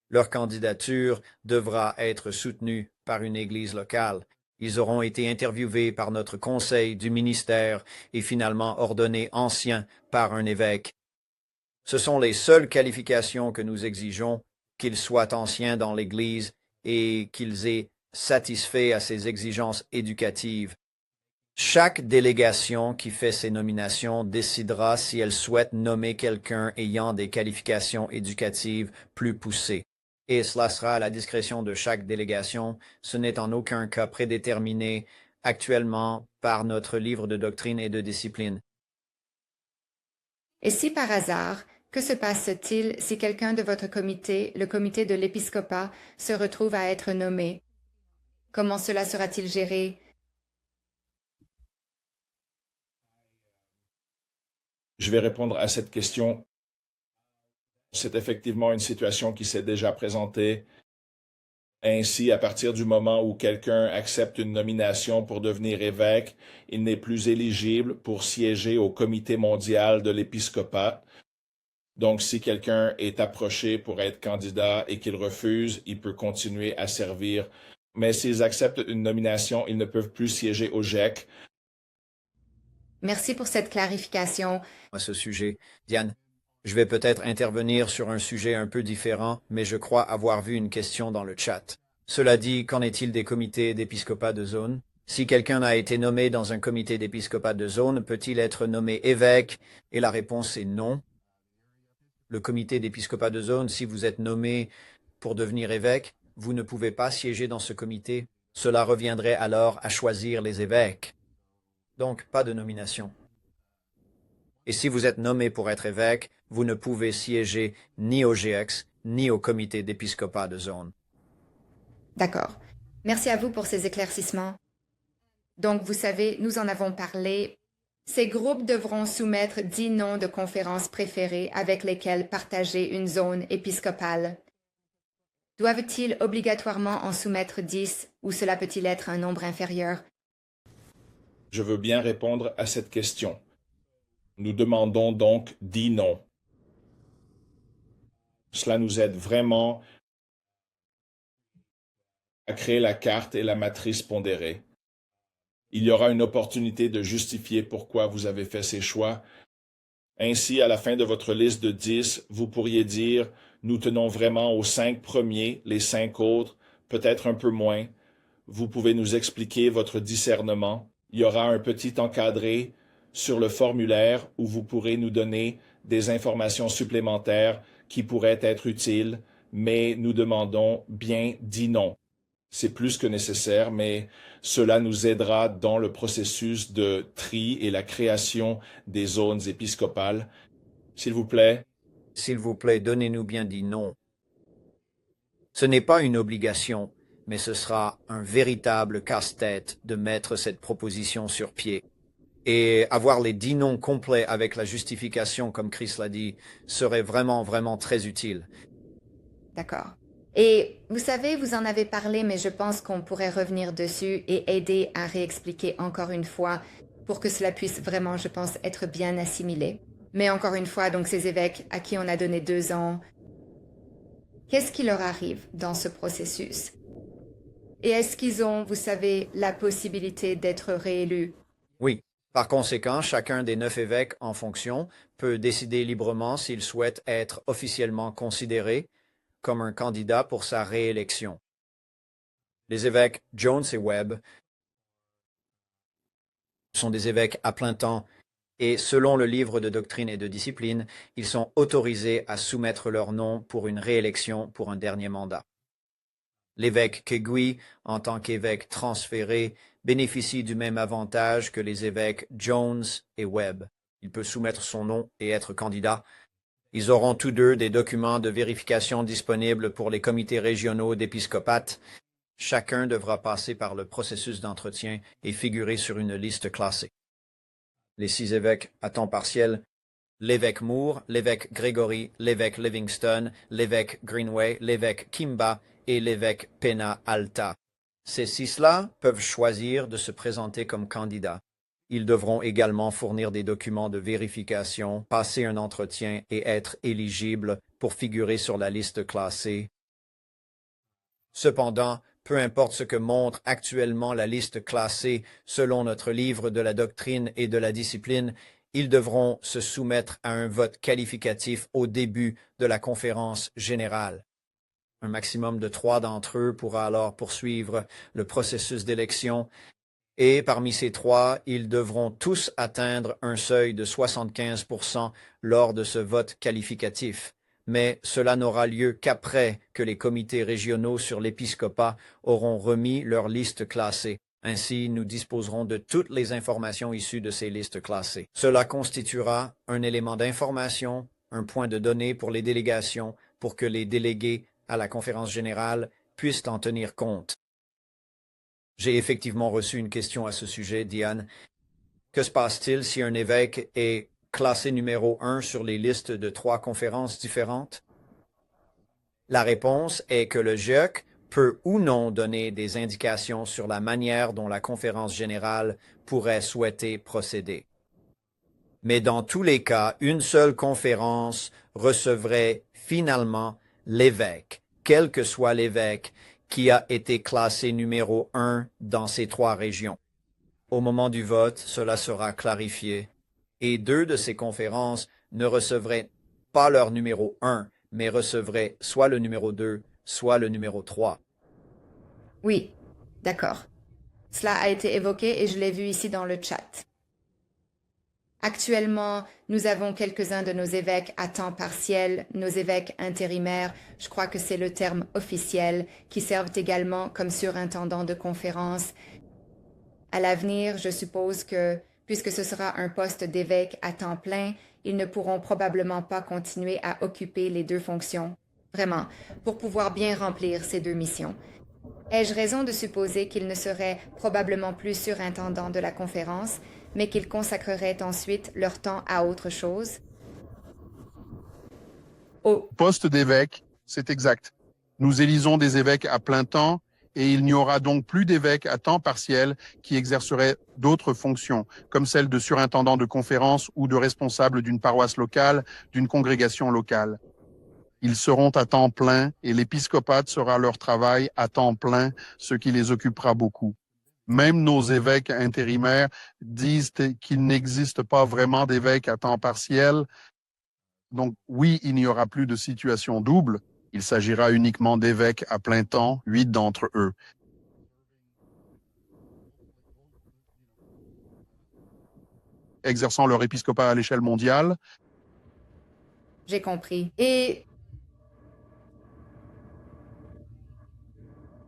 Leur candidature devra être soutenue par une église locale. Ils auront été interviewés par notre conseil du ministère et finalement ordonnés anciens par un évêque. Ce sont les seules qualifications que nous exigeons, qu'ils soient anciens dans l'Église et qu'ils aient satisfait à ces exigences éducatives. Chaque délégation qui fait ces nominations décidera si elle souhaite nommer quelqu'un ayant des qualifications éducatives plus poussées. Et cela sera à la discrétion de chaque délégation. Ce n'est en aucun cas prédéterminé actuellement par notre livre de doctrine et de discipline. Et si par hasard, que se passe-t-il si quelqu'un de votre comité, le comité de l'épiscopat, se retrouve à être nommé? Comment cela sera-t-il géré? Je vais répondre à cette question. C'est effectivement une situation qui s'est déjà présentée. Ainsi, à partir du moment où quelqu'un accepte une nomination pour devenir évêque, il n'est plus éligible pour siéger au comité mondial de l'épiscopat. Donc, si quelqu'un est approché pour être candidat et qu'il refuse, il peut continuer à servir. Mais s'ils acceptent une nomination, ils ne peuvent plus siéger au GEC. Merci pour cette clarification. À ce sujet, Diane, je vais peut-être intervenir sur un sujet un peu différent, mais je crois avoir vu une question dans le chat. Cela dit, qu'en est-il des comités d'épiscopat de zone? Si quelqu'un a été nommé dans un comité d'épiscopat de zone, peut-il être nommé évêque? Et la réponse est non. Le comité d'épiscopat de zone, si vous êtes nommé pour devenir évêque, vous ne pouvez pas siéger dans ce comité. Cela reviendrait alors à choisir les évêques. Donc, pas de nomination. Et si vous êtes nommé pour être évêque, vous ne pouvez siéger ni au GX, ni au comité d'épiscopat de zone. D'accord. Merci à vous pour ces éclaircissements. Donc, vous savez, nous en avons parlé. Ces groupes devront soumettre 10 noms de conférences préférées avec lesquels partager une zone épiscopale. Doivent-ils obligatoirement en soumettre 10 ou cela peut-il être un nombre inférieur? Je veux bien répondre à cette question. Nous demandons donc 10 noms. Cela nous aide vraiment à créer la carte et la matrice pondérée. Il y aura une opportunité de justifier pourquoi vous avez fait ces choix. Ainsi, à la fin de votre liste de 10, vous pourriez dire « Nous tenons vraiment aux 5 premiers, les 5 autres, peut-être un peu moins. » Vous pouvez nous expliquer votre discernement. Il y aura un petit encadré sur le formulaire où vous pourrez nous donner des informations supplémentaires qui pourraient être utiles, mais nous demandons bien 10 noms. C'est plus que nécessaire, mais cela nous aidera dans le processus de tri et la création des zones épiscopales. S'il vous plaît. S'il vous plaît, donnez-nous bien 10 noms. Ce n'est pas une obligation, mais ce sera un véritable casse-tête de mettre cette proposition sur pied. Et avoir les 10 noms complets avec la justification, comme Chris l'a dit, serait vraiment, vraiment très utile. D'accord. Et vous savez, vous en avez parlé, mais je pense qu'on pourrait revenir dessus et aider à réexpliquer encore une fois pour que cela puisse vraiment, je pense, être bien assimilé. Mais encore une fois, donc ces évêques à qui on a donné 2 ans, qu'est-ce qui leur arrive dans ce processus? Et est-ce qu'ils ont, vous savez, la possibilité d'être réélus? Oui. Par conséquent, chacun des 9 évêques en fonction peut décider librement s'il souhaite être officiellement considéré comme un candidat pour sa réélection. Les évêques Jones et Webb sont des évêques à plein temps et, selon le livre de doctrine et de discipline, ils sont autorisés à soumettre leur nom pour une réélection pour un dernier mandat. L'évêque Kegui, en tant qu'évêque transféré, bénéficie du même avantage que les évêques Jones et Webb. Il peut soumettre son nom et être candidat. Ils auront tous deux des documents de vérification disponibles pour les comités régionaux d'épiscopat. Chacun devra passer par le processus d'entretien et figurer sur une liste classée. Les 6 évêques à temps partiel, l'évêque Moore, l'évêque Gregory, l'évêque Livingston, l'évêque Greenway, l'évêque Kimba et l'évêque Pena Alta. Ces 6-là peuvent choisir de se présenter comme candidats. Ils devront également fournir des documents de vérification, passer un entretien et être éligibles pour figurer sur la liste classée. Cependant, peu importe ce que montre actuellement la liste classée selon notre livre de la doctrine et de la discipline, Ils devront se soumettre à un vote qualificatif au début de la conférence générale. Un maximum de 3 d'entre eux pourra alors poursuivre le processus d'élection et parmi ces 3, ils devront tous atteindre un seuil de 75% lors de ce vote qualificatif. Mais cela n'aura lieu qu'après que les comités régionaux sur l'épiscopat auront remis leur liste classée. Ainsi, nous disposerons de toutes les informations issues de ces listes classées. Cela constituera un élément d'information, un point de données pour les délégations, pour que les délégués à la conférence générale puissent en tenir compte. J'ai effectivement reçu une question à ce sujet, Diane. Que se passe-t-il si un évêque est classé numéro 1 sur les listes de 3 conférences différentes? La réponse est que le GIEC peut ou non donner des indications sur la manière dont la conférence générale pourrait souhaiter procéder. Mais dans tous les cas, une seule conférence recevrait finalement l'évêque, quel que soit l'évêque qui a été classé numéro 1 dans ces 3 régions. Au moment du vote, cela sera clarifié, et 2 de ces conférences ne recevraient pas leur numéro 1, mais recevraient soit le numéro 2, soit le numéro 3. Oui, d'accord. Cela a été évoqué et je l'ai vu ici dans le chat. Actuellement, nous avons quelques-uns de nos évêques à temps partiel, nos évêques intérimaires, je crois que c'est le terme officiel, qui servent également comme surintendants de conférences. À l'avenir, je suppose que, puisque ce sera un poste d'évêque à temps plein, ils ne pourront probablement pas continuer à occuper les 2 fonctions. Vraiment, pour pouvoir bien remplir ces 2 missions. Ai-je raison de supposer qu'ils ne seraient probablement plus surintendants de la conférence, mais qu'ils consacreraient ensuite leur temps à autre chose? Poste d'évêque, c'est exact. Nous élisons des évêques à plein temps et il n'y aura donc plus d'évêques à temps partiel qui exerceraient d'autres fonctions, comme celle de surintendant de conférence ou de responsable d'une paroisse locale, d'une congrégation locale. Ils seront à temps plein et l'épiscopat sera leur travail à temps plein, ce qui les occupera beaucoup. Même nos évêques intérimaires disent qu'il n'existe pas vraiment d'évêques à temps partiel. Donc oui, il n'y aura plus de situation double. Il s'agira uniquement d'évêques à plein temps, 8 d'entre eux. Exerçant leur épiscopat à l'échelle mondiale. J'ai compris. Et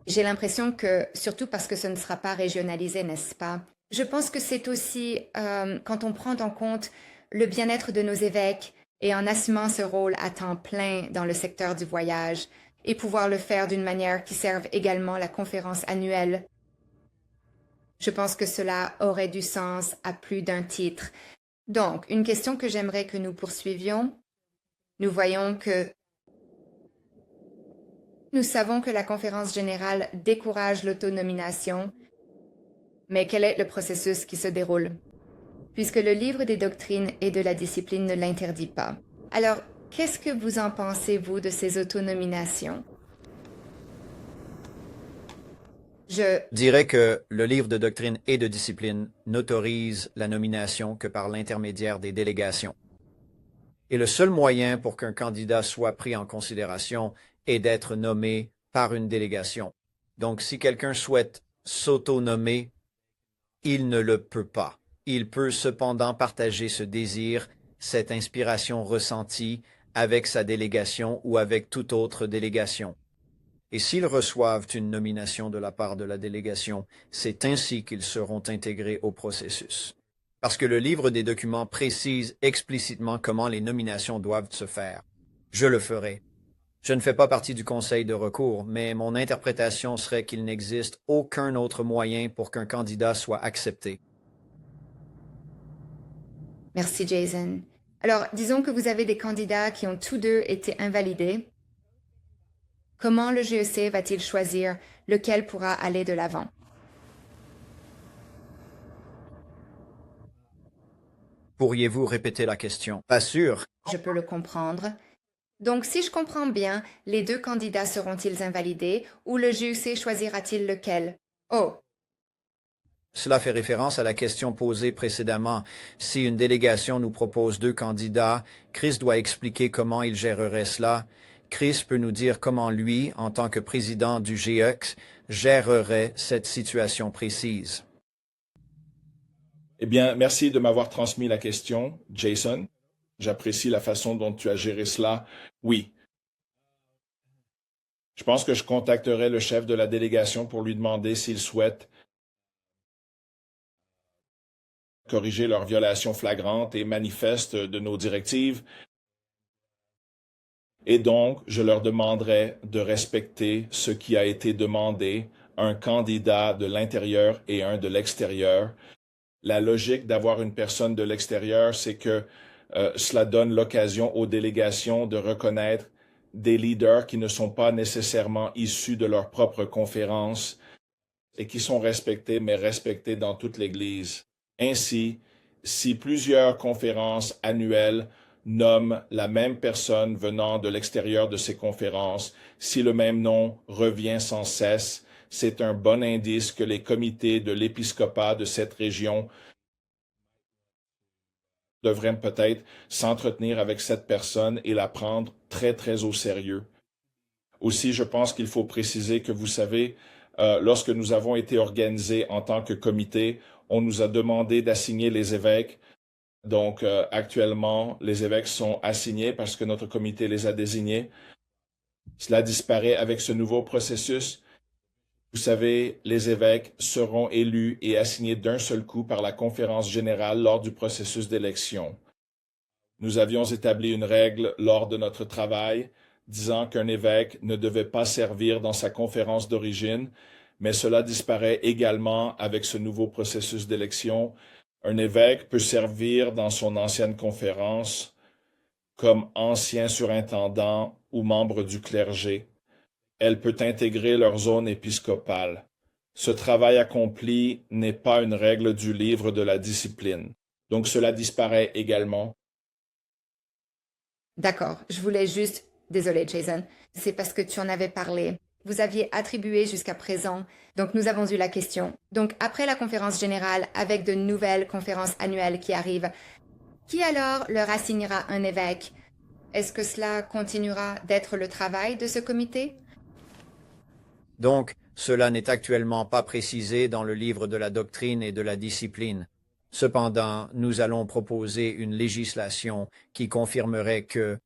j'ai l'impression que, surtout parce que ce ne sera pas régionalisé, n'est-ce pas? Je pense que c'est aussi, quand on prend en compte le bien-être de nos évêques et en assumant ce rôle à temps plein dans le secteur du voyage, et pouvoir le faire d'une manière qui serve également la conférence annuelle. Je pense que cela aurait du sens à plus d'un titre. Donc, une question que j'aimerais que nous poursuivions. Nous voyons que nous savons que la conférence générale décourage l'autonomination, mais quel est le processus qui se déroule? Puisque le livre des doctrines et de la discipline ne l'interdit pas. Alors, qu'est-ce que vous en pensez, vous, de ces autonominations? Je dirais que le livre de doctrine et de discipline n'autorise la nomination que par l'intermédiaire des délégations. Et le seul moyen pour qu'un candidat soit pris en considération est d'être nommé par une délégation. Donc, si quelqu'un souhaite s'autonommer, il ne le peut pas. Il peut cependant partager ce désir, cette inspiration ressentie avec sa délégation ou avec toute autre délégation. Et s'ils reçoivent une nomination de la part de la délégation, c'est ainsi qu'ils seront intégrés au processus. Parce que le livre des documents précise explicitement comment les nominations doivent se faire. Je le ferai. Je ne fais pas partie du conseil de recours, mais mon interprétation serait qu'il n'existe aucun autre moyen pour qu'un candidat soit accepté. Merci, Jason. Alors, disons que vous avez des candidats qui ont tous deux été invalidés. Comment le GEC va-t-il choisir lequel pourra aller de l'avant? Pourriez-vous répéter la question? Pas sûr. Je peux le comprendre. Donc, si je comprends bien, les deux candidats seront-ils invalidés ou le GEC choisira-t-il lequel? Oh! Cela fait référence à la question posée précédemment. Si une délégation nous propose 2 candidats, Chris doit expliquer comment il gérerait cela. Chris peut nous dire comment lui, en tant que président du GEX, gérerait cette situation précise. Eh bien, merci de m'avoir transmis la question, Jason. J'apprécie la façon dont tu as géré cela. Oui. Je pense que je contacterai le chef de la délégation pour lui demander s'il souhaite corriger leurs violations flagrantes et manifestes de nos directives. Et donc, je leur demanderai de respecter ce qui a été demandé, un candidat de l'intérieur et un de l'extérieur. La logique d'avoir une personne de l'extérieur, c'est que cela donne l'occasion aux délégations de reconnaître des leaders qui ne sont pas nécessairement issus de leur propre conférence et qui sont respectés, mais respectés dans toute l'Église. Ainsi, si plusieurs conférences annuelles nomment la même personne venant de l'extérieur de ces conférences, si le même nom revient sans cesse, c'est un bon indice que les comités de l'épiscopat de cette région devraient peut-être s'entretenir avec cette personne et la prendre très, très au sérieux. Aussi, je pense qu'il faut préciser que, vous savez, lorsque nous avons été organisés en tant que comité, on nous a demandé d'assigner les évêques. Donc, actuellement, les évêques sont assignés parce que notre comité les a désignés. Cela disparaît avec ce nouveau processus. Vous savez, les évêques seront élus et assignés d'un seul coup par la conférence générale lors du processus d'élection. Nous avions établi une règle lors de notre travail disant qu'un évêque ne devait pas servir dans sa conférence d'origine, mais cela disparaît également avec ce nouveau processus d'élection. Un évêque peut servir dans son ancienne conférence comme ancien surintendant ou membre du clergé. Elle peut intégrer leur zone épiscopale. Ce travail accompli n'est pas une règle du livre de la discipline. Donc cela disparaît également. D'accord, je voulais juste... Désolé, Jason, c'est parce que tu en avais parlé. Vous aviez attribué jusqu'à présent, donc nous avons eu la question. Donc après la conférence générale, avec de nouvelles conférences annuelles qui arrivent, qui alors leur assignera un évêque? Est-ce que cela continuera d'être le travail de ce comité? Donc, cela n'est actuellement pas précisé dans le livre de la doctrine et de la discipline. Cependant, nous allons proposer une législation qui confirmerait que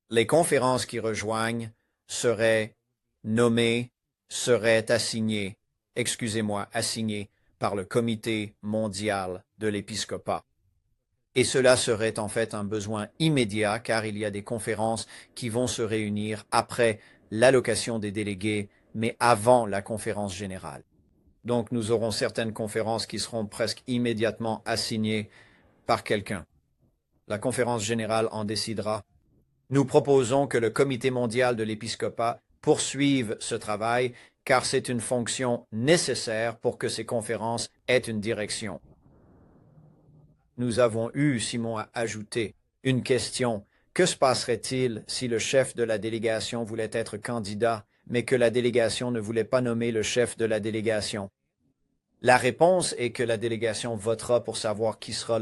les conférences qui rejoignent seraient nommées, seraient assignées par le Comité mondial de l'épiscopat. Et cela serait en fait un besoin immédiat car il y a des conférences qui vont se réunir après l'allocation des délégués, mais avant la conférence générale. Donc nous aurons certaines conférences qui seront presque immédiatement assignées par quelqu'un. La conférence générale en décidera. Nous proposons que le Comité mondial de l'épiscopat poursuive ce travail car c'est une fonction nécessaire pour que ces conférences aient une direction. Nous avons eu, Simon a ajouté, une question. Que se passerait-il si le chef de la délégation voulait être candidat, mais que la délégation ne voulait pas nommer le chef de la délégation? La réponse est que la délégation votera pour savoir qui sera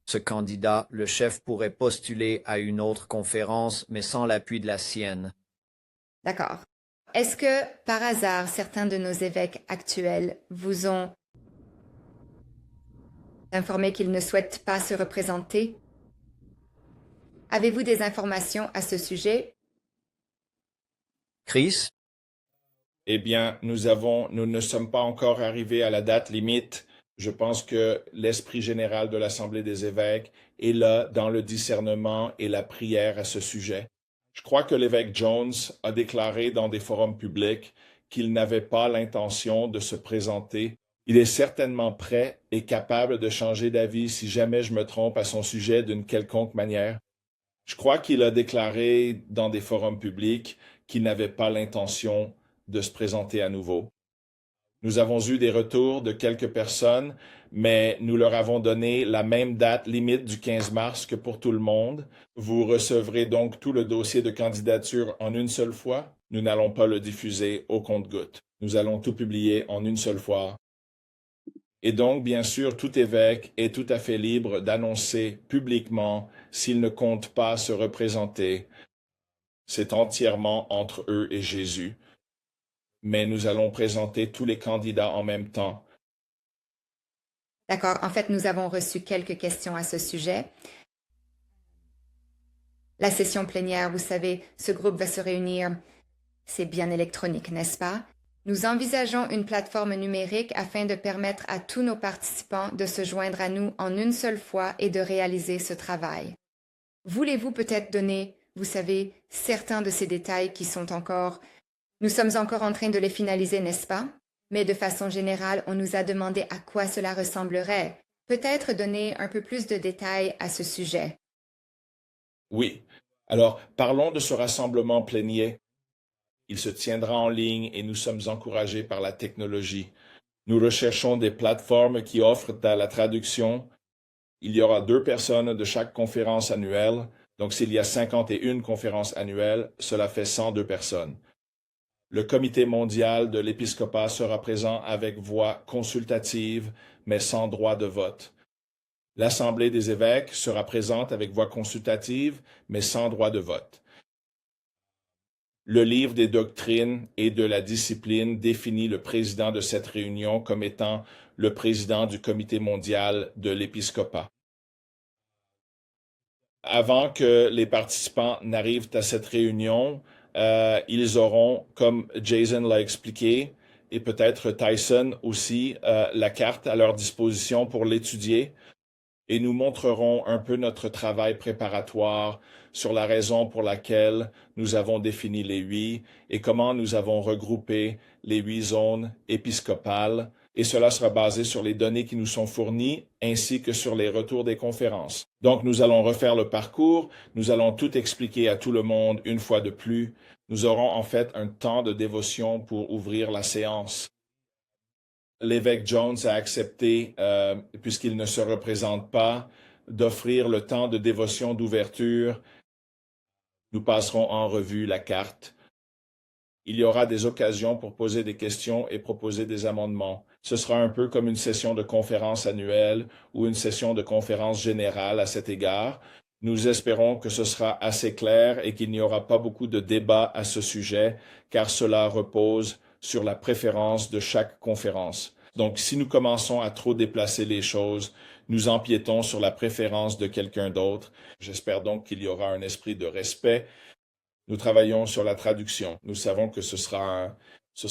ce candidat. Le chef pourrait postuler à une autre conférence, mais sans l'appui de la sienne. D'accord. Est-ce que, par hasard, certains de nos évêques actuels vous ont informé qu'ils ne souhaitent pas se représenter? Avez-vous des informations à ce sujet? Chris? Eh bien, nous ne sommes pas encore arrivés à la date limite. Je pense que l'esprit général de l'Assemblée des évêques est là dans le discernement et la prière à ce sujet. Je crois que l'évêque Jones a déclaré dans des forums publics qu'il n'avait pas l'intention de se présenter. Il est certainement prêt et capable de changer d'avis si jamais je me trompe à son sujet d'une quelconque manière. Je crois qu'il a déclaré dans des forums publics qu'il n'avait pas l'intention de se présenter à nouveau. Nous avons eu des retours de quelques personnes, mais nous leur avons donné la même date limite du 15 mars que pour tout le monde. Vous recevrez donc tout le dossier de candidature en une seule fois. Nous n'allons pas le diffuser au compte-gouttes. Nous allons tout publier en une seule fois. Et donc, bien sûr, tout évêque est tout à fait libre d'annoncer publiquement s'il ne compte pas se représenter. C'est entièrement entre eux et Jésus. Mais nous allons présenter tous les candidats en même temps. D'accord. En fait, nous avons reçu quelques questions à ce sujet. La session plénière, vous savez, ce groupe va se réunir. C'est bien électronique, n'est-ce pas? Nous envisageons une plateforme numérique afin de permettre à tous nos participants de se joindre à nous en une seule fois et de réaliser ce travail. Voulez-vous peut-être donner, vous savez, certains de ces détails qui sont encore... Nous sommes encore en train de les finaliser, n'est-ce pas? Mais de façon générale, on nous a demandé à quoi cela ressemblerait. Peut-être donner un peu plus de détails à ce sujet. Oui. Alors, parlons de ce rassemblement plénier. Il se tiendra en ligne et nous sommes encouragés par la technologie. Nous recherchons des plateformes qui offrent à la traduction. Il y aura 2 personnes de chaque conférence annuelle. Donc, s'il y a 51 conférences annuelles, cela fait 102 personnes. Le comité mondial de l'épiscopat sera présent avec voix consultative, mais sans droit de vote. L'Assemblée des évêques sera présente avec voix consultative, mais sans droit de vote. Le livre des doctrines et de la discipline définit le président de cette réunion comme étant le président du comité mondial de l'épiscopat. Avant que les participants n'arrivent à cette réunion, ils auront, comme Jason l'a expliqué, et peut-être Tyson aussi, la carte à leur disposition pour l'étudier. Et nous montrerons un peu notre travail préparatoire sur la raison pour laquelle nous avons défini les 8 et comment nous avons regroupé les 8 zones épiscopales. Et cela sera basé sur les données qui nous sont fournies ainsi que sur les retours des conférences. Donc, nous allons refaire le parcours, nous allons tout expliquer à tout le monde une fois de plus. Nous aurons en fait un temps de dévotion pour ouvrir la séance. L'évêque Jones a accepté, puisqu'il ne se représente pas, d'offrir le temps de dévotion d'ouverture. Nous passerons en revue la carte. Il y aura des occasions pour poser des questions et proposer des amendements. Ce sera un peu comme une session de conférence annuelle ou une session de conférence générale à cet égard. Nous espérons que ce sera assez clair et qu'il n'y aura pas beaucoup de débats à ce sujet, car cela repose sur la préférence de chaque conférence. Donc, si nous commençons à trop déplacer les choses, nous empiétons sur la préférence de quelqu'un d'autre. J'espère donc qu'il y aura un esprit de respect. Nous travaillons sur la traduction. Nous savons que ce sera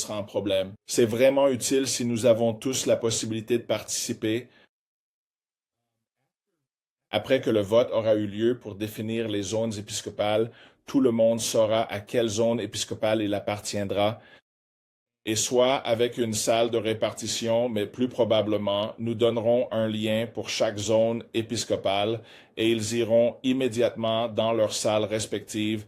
un problème. C'est vraiment utile si nous avons tous la possibilité de participer. Après que le vote aura eu lieu pour définir les zones épiscopales, tout le monde saura à quelle zone épiscopale il appartiendra. Et soit avec une salle de répartition, mais plus probablement, nous donnerons un lien pour chaque zone épiscopale et ils iront immédiatement dans leur salle respective.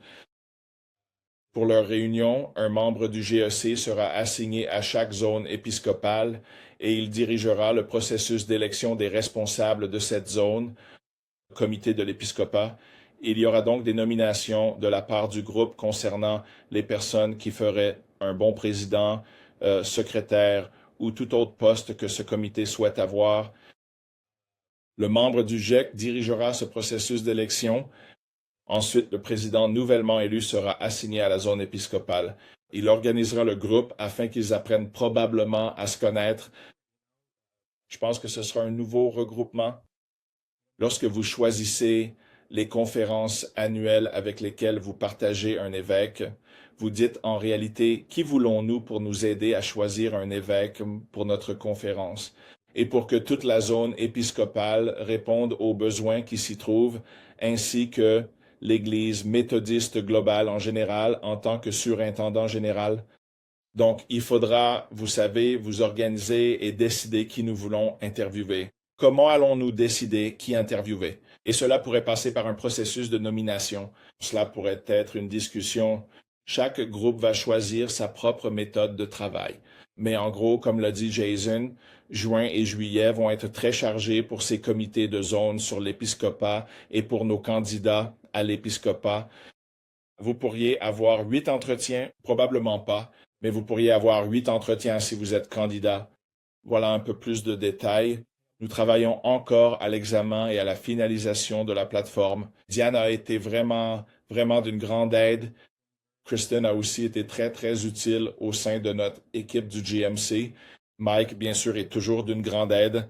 Pour leur réunion, un membre du GEC sera assigné à chaque zone épiscopale et il dirigera le processus d'élection des responsables de cette zone, le comité de l'épiscopat. Il y aura donc des nominations de la part du groupe concernant les personnes qui feraient un bon président, secrétaire ou tout autre poste que ce comité souhaite avoir. Le membre du GEC dirigera ce processus d'élection. Ensuite, le président nouvellement élu sera assigné à la zone épiscopale. Il organisera le groupe afin qu'ils apprennent probablement à se connaître. Je pense que ce sera un nouveau regroupement. Lorsque vous choisissez les conférences annuelles avec lesquelles vous partagez un évêque, vous dites en réalité, qui voulons-nous pour nous aider à choisir un évêque pour notre conférence? Et pour que toute la zone épiscopale réponde aux besoins qui s'y trouvent, ainsi que l'Église méthodiste globale en général en tant que surintendant général. Donc, il faudra, vous savez, vous organiser et décider qui nous voulons interviewer. Comment allons-nous décider qui interviewer? Et cela pourrait passer par un processus de nomination. Cela pourrait être une discussion. Chaque groupe va choisir sa propre méthode de travail. Mais en gros, comme l'a dit Jason, juin et juillet vont être très chargés pour ces comités de zone sur l'épiscopat et pour nos candidats à l'épiscopat. Vous pourriez avoir 8 entretiens, probablement pas, mais vous pourriez avoir 8 entretiens si vous êtes candidat. Voilà un peu plus de détails. Nous travaillons encore à l'examen et à la finalisation de la plateforme. Diane a été vraiment d'une grande aide. Kristen a aussi été très utile au sein de notre équipe du GMC. Mike, bien sûr, est toujours d'une grande aide.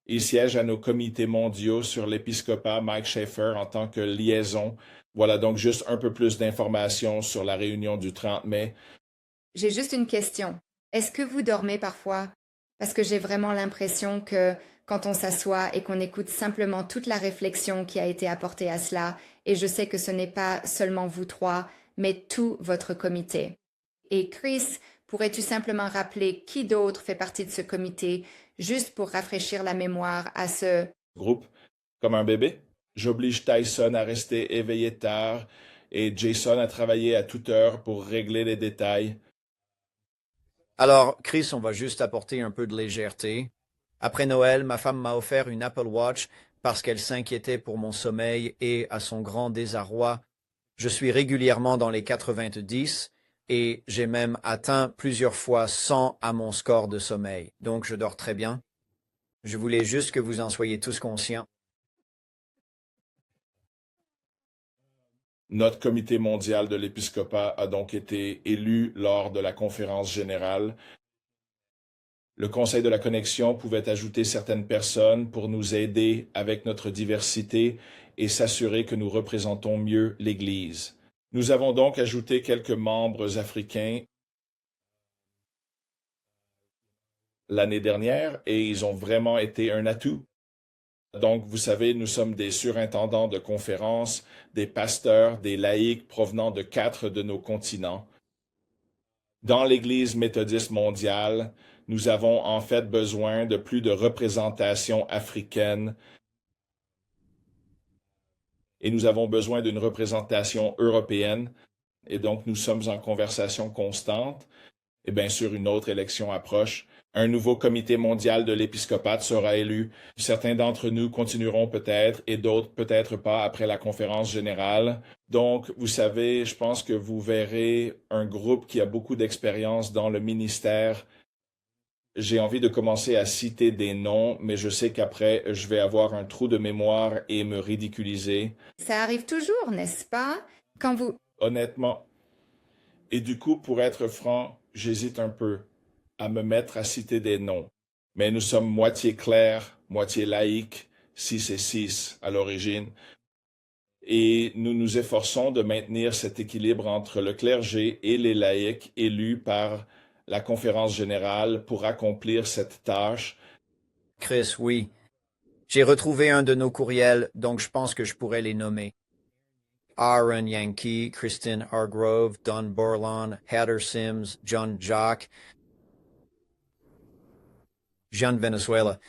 Il siège à nos comités mondiaux sur l'épiscopat, Mike Schaeffer, en tant que liaison. Voilà donc juste un peu plus d'informations sur la réunion du 30 mai. J'ai juste une question. Est-ce que vous dormez parfois? Parce que j'ai vraiment l'impression que quand on s'assoit et qu'on écoute simplement toute la réflexion qui a été apportée à cela, et je sais que ce n'est pas seulement vous trois, mais tout votre comité. Et Chris, pourrais-tu simplement rappeler qui d'autre fait partie de ce comité, juste pour rafraîchir la mémoire à ce groupe, comme un bébé? J'oblige Tyson à rester éveillé tard et Jason à travailler à toute heure pour régler les détails. Alors, Chris, on va juste apporter un peu de légèreté. Après Noël, ma femme m'a offert une Apple Watch parce qu'elle s'inquiétait pour mon sommeil et, à son grand désarroi, je suis régulièrement dans les 90 et j'ai même atteint plusieurs fois 100 à mon score de sommeil. Donc, je dors très bien. Je voulais juste que vous en soyez tous conscients. Notre comité mondial de l'épiscopat a donc été élu lors de la conférence générale. Le Conseil de la Connexion pouvait ajouter certaines personnes pour nous aider avec notre diversité et s'assurer que nous représentons mieux l'Église. Nous avons donc ajouté quelques membres africains l'année dernière et ils ont vraiment été un atout. Donc, vous savez, nous sommes des surintendants de conférences, des pasteurs, des laïcs provenant de 4 de nos continents. Dans l'Église méthodiste mondiale, nous avons en fait besoin de plus de représentation africaine et nous avons besoin d'une représentation européenne et donc nous sommes en conversation constante. Et bien sûr, une autre élection approche. Un nouveau comité mondial de l'épiscopat sera élu. Certains d'entre nous continueront peut-être et d'autres peut-être pas après la conférence générale. Donc, vous savez, je pense que vous verrez un groupe qui a beaucoup d'expérience dans le ministère. J'ai envie de commencer à citer des noms, mais je sais qu'après, je vais avoir un trou de mémoire et me ridiculiser. Ça arrive toujours, n'est-ce pas? Quand vous... Honnêtement. Et du coup, pour être franc, j'hésite un peu à me mettre à citer des noms. Mais nous sommes moitié clercs, moitié laïcs, 6 et 6 à l'origine. Et nous nous efforçons de maintenir cet équilibre entre le clergé et les laïcs élus par la conférence générale pour accomplir cette tâche. Chris, oui. J'ai retrouvé un de nos courriels, donc je pense que je pourrais les nommer. Aaron Yankee, Kristen Hargrove, Don Borlon, Heather Sims, John Jock, Jean Venezuela,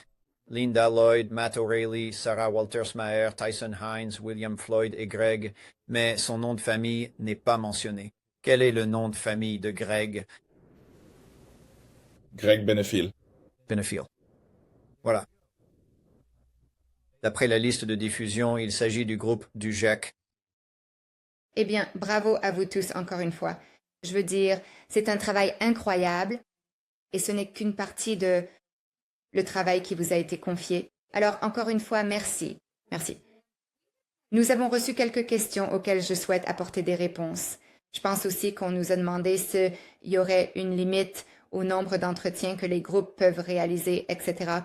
Linda Lloyd, Matt O'Reilly, Sarah Walters-Maher, Tyson Hines, William Floyd et Greg, mais son nom de famille n'est pas mentionné. Quel est le nom de famille de Greg? Greg Benefiel. Benefiel. Voilà. D'après la liste de diffusion, il s'agit du groupe du GEC. Eh bien, bravo à vous tous encore une fois. Je veux dire, c'est un travail incroyable et ce n'est qu'une partie de le travail qui vous a été confié. Alors, encore une fois, merci. Merci. Nous avons reçu quelques questions auxquelles je souhaite apporter des réponses. Je pense aussi qu'on nous a demandé s'il y aurait une limite au nombre d'entretiens que les groupes peuvent réaliser, etc.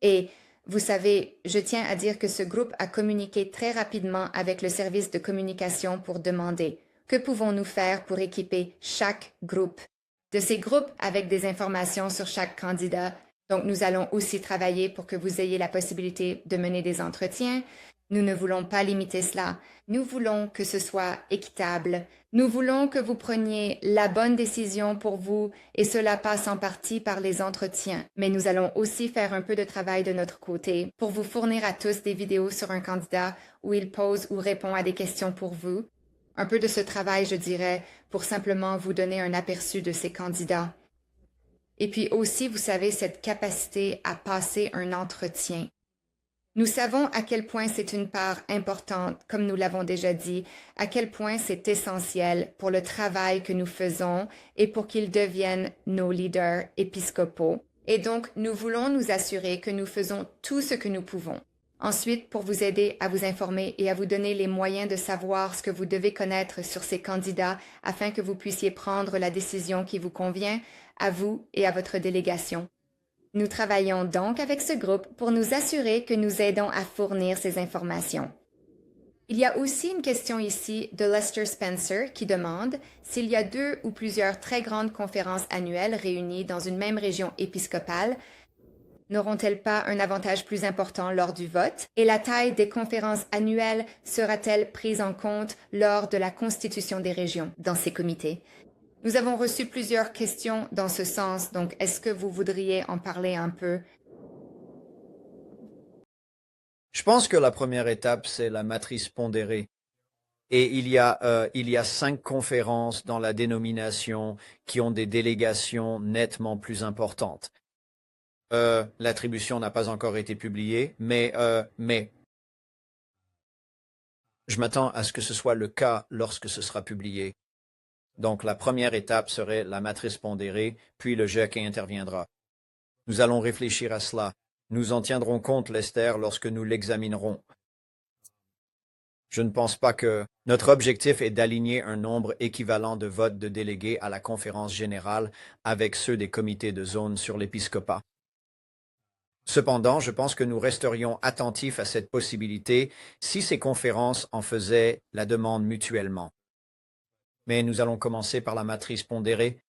Et vous savez, je tiens à dire que ce groupe a communiqué très rapidement avec le service de communication pour demander que pouvons-nous faire pour équiper chaque groupe de ces groupes avec des informations sur chaque candidat. Donc, nous allons aussi travailler pour que vous ayez la possibilité de mener des entretiens. Nous ne voulons pas limiter cela. Nous voulons que ce soit équitable. Nous voulons que vous preniez la bonne décision pour vous et cela passe en partie par les entretiens. Mais nous allons aussi faire un peu de travail de notre côté pour vous fournir à tous des vidéos sur un candidat où il pose ou répond à des questions pour vous. Un peu de ce travail, je dirais, pour simplement vous donner un aperçu de ces candidats. Et puis aussi, vous savez, cette capacité à passer un entretien. Nous savons à quel point c'est une part importante, comme nous l'avons déjà dit, à quel point c'est essentiel pour le travail que nous faisons et pour qu'ils deviennent nos leaders épiscopaux. Et donc, nous voulons nous assurer que nous faisons tout ce que nous pouvons. Ensuite, pour vous aider à vous informer et à vous donner les moyens de savoir ce que vous devez connaître sur ces candidats afin que vous puissiez prendre la décision qui vous convient, à vous et à votre délégation. Nous travaillons donc avec ce groupe pour nous assurer que nous aidons à fournir ces informations. Il y a aussi une question ici de Lester Spencer qui demande s'il y a 2 ou plusieurs très grandes conférences annuelles réunies dans une même région épiscopale, n'auront-elles pas un avantage plus important lors du vote? Et la taille des conférences annuelles sera-t-elle prise en compte lors de la constitution des régions dans ces comités? Nous avons reçu plusieurs questions dans ce sens, donc est-ce que vous voudriez en parler un peu? Je pense que la première étape, c'est la matrice pondérée. Et il y a 5 conférences dans la dénomination qui ont des délégations nettement plus importantes. L'attribution n'a pas encore été publiée, mais je m'attends à ce que ce soit le cas lorsque ce sera publié. Donc la première étape serait la matrice pondérée, puis le jet qui interviendra. Nous allons réfléchir à cela. Nous en tiendrons compte, Lester, lorsque nous l'examinerons. Je ne pense pas que notre objectif est d'aligner un nombre équivalent de votes de délégués à la conférence générale avec ceux des comités de zone sur l'épiscopat. Cependant, je pense que nous resterions attentifs à cette possibilité si ces conférences en faisaient la demande mutuellement. Mais nous allons commencer par la matrice pondérée.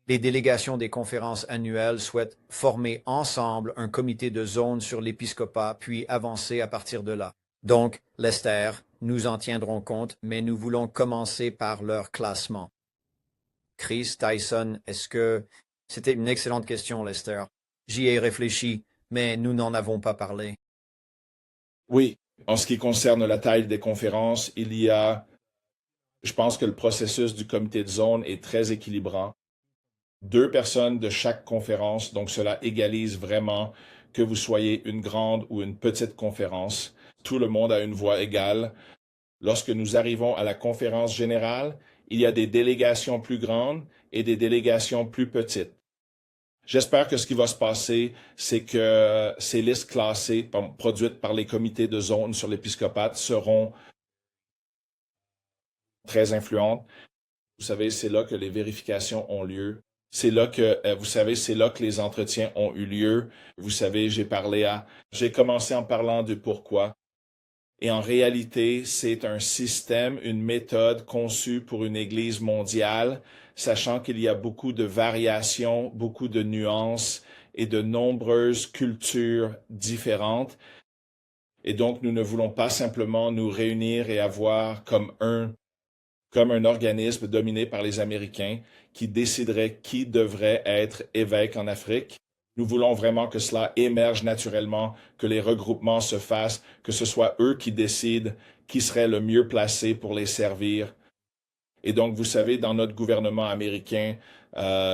Les délégations des conférences annuelles souhaitent former ensemble un comité de zone sur l'épiscopat, puis avancer à partir de là. Donc, Lester, nous en tiendrons compte, mais nous voulons commencer par leur classement. Chris, Tyson, est-ce que... C'était une excellente question, Lester. J'y ai réfléchi, mais nous n'en avons pas parlé. Oui, en ce qui concerne la taille des conférences, je pense que le processus du comité de zone est très équilibrant. 2 personnes de chaque conférence, donc cela égalise vraiment que vous soyez une grande ou une petite conférence. Tout le monde a une voix égale. Lorsque nous arrivons à la conférence générale, il y a des délégations plus grandes et des délégations plus petites. J'espère que ce qui va se passer, c'est que ces listes classées produites par les comités de zone sur l'épiscopat seront très influentes. Vous savez, c'est là que les vérifications ont lieu. C'est là que, c'est là que les entretiens ont eu lieu. Vous savez, j'ai commencé en parlant du pourquoi. Et en réalité, c'est un système, une méthode conçue pour une Église mondiale, sachant qu'il y a beaucoup de variations, beaucoup de nuances et de nombreuses cultures différentes. Et donc, nous ne voulons pas simplement nous réunir et avoir comme un organisme dominé par les Américains qui déciderait qui devrait être évêque en Afrique. Nous voulons vraiment que cela émerge naturellement, que les regroupements se fassent, que ce soit eux qui décident qui serait le mieux placé pour les servir. Et donc, vous savez, dans notre gouvernement américain,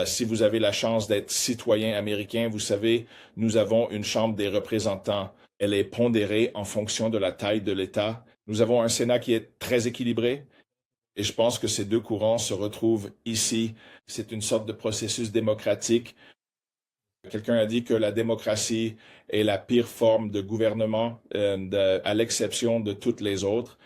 si vous avez la chance d'être citoyen américain, vous savez, nous avons une Chambre des représentants. Elle est pondérée en fonction de la taille de l'État. Nous avons un Sénat qui est très équilibré. Et je pense que ces 2 courants se retrouvent ici. C'est une sorte de processus démocratique. Quelqu'un a dit que la démocratie est la pire forme de gouvernement, à l'exception de toutes les autres.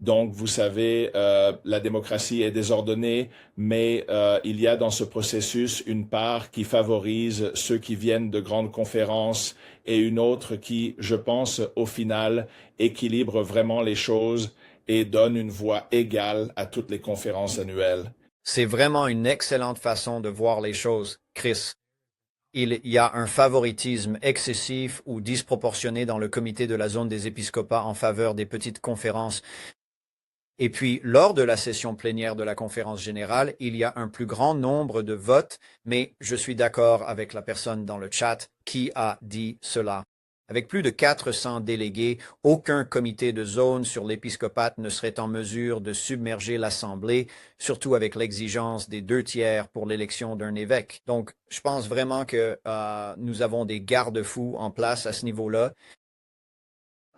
Donc, vous savez, la démocratie est désordonnée, mais il y a dans ce processus une part qui favorise ceux qui viennent de grandes conférences et une autre qui, je pense, au final, équilibre vraiment les choses et donne une voix égale à toutes les conférences annuelles. C'est vraiment une excellente façon de voir les choses, Chris. Il y a un favoritisme excessif ou disproportionné dans le comité de la zone des épiscopats en faveur des petites conférences. Et puis, lors de la session plénière de la conférence générale, il y a un plus grand nombre de votes, mais je suis d'accord avec la personne dans le chat qui a dit cela. Avec plus de 400 délégués, aucun comité de zone sur l'épiscopat ne serait en mesure de submerger l'Assemblée, surtout avec l'exigence des 2/3 pour l'élection d'un évêque. Donc, je pense vraiment que nous avons des garde-fous en place à ce niveau-là.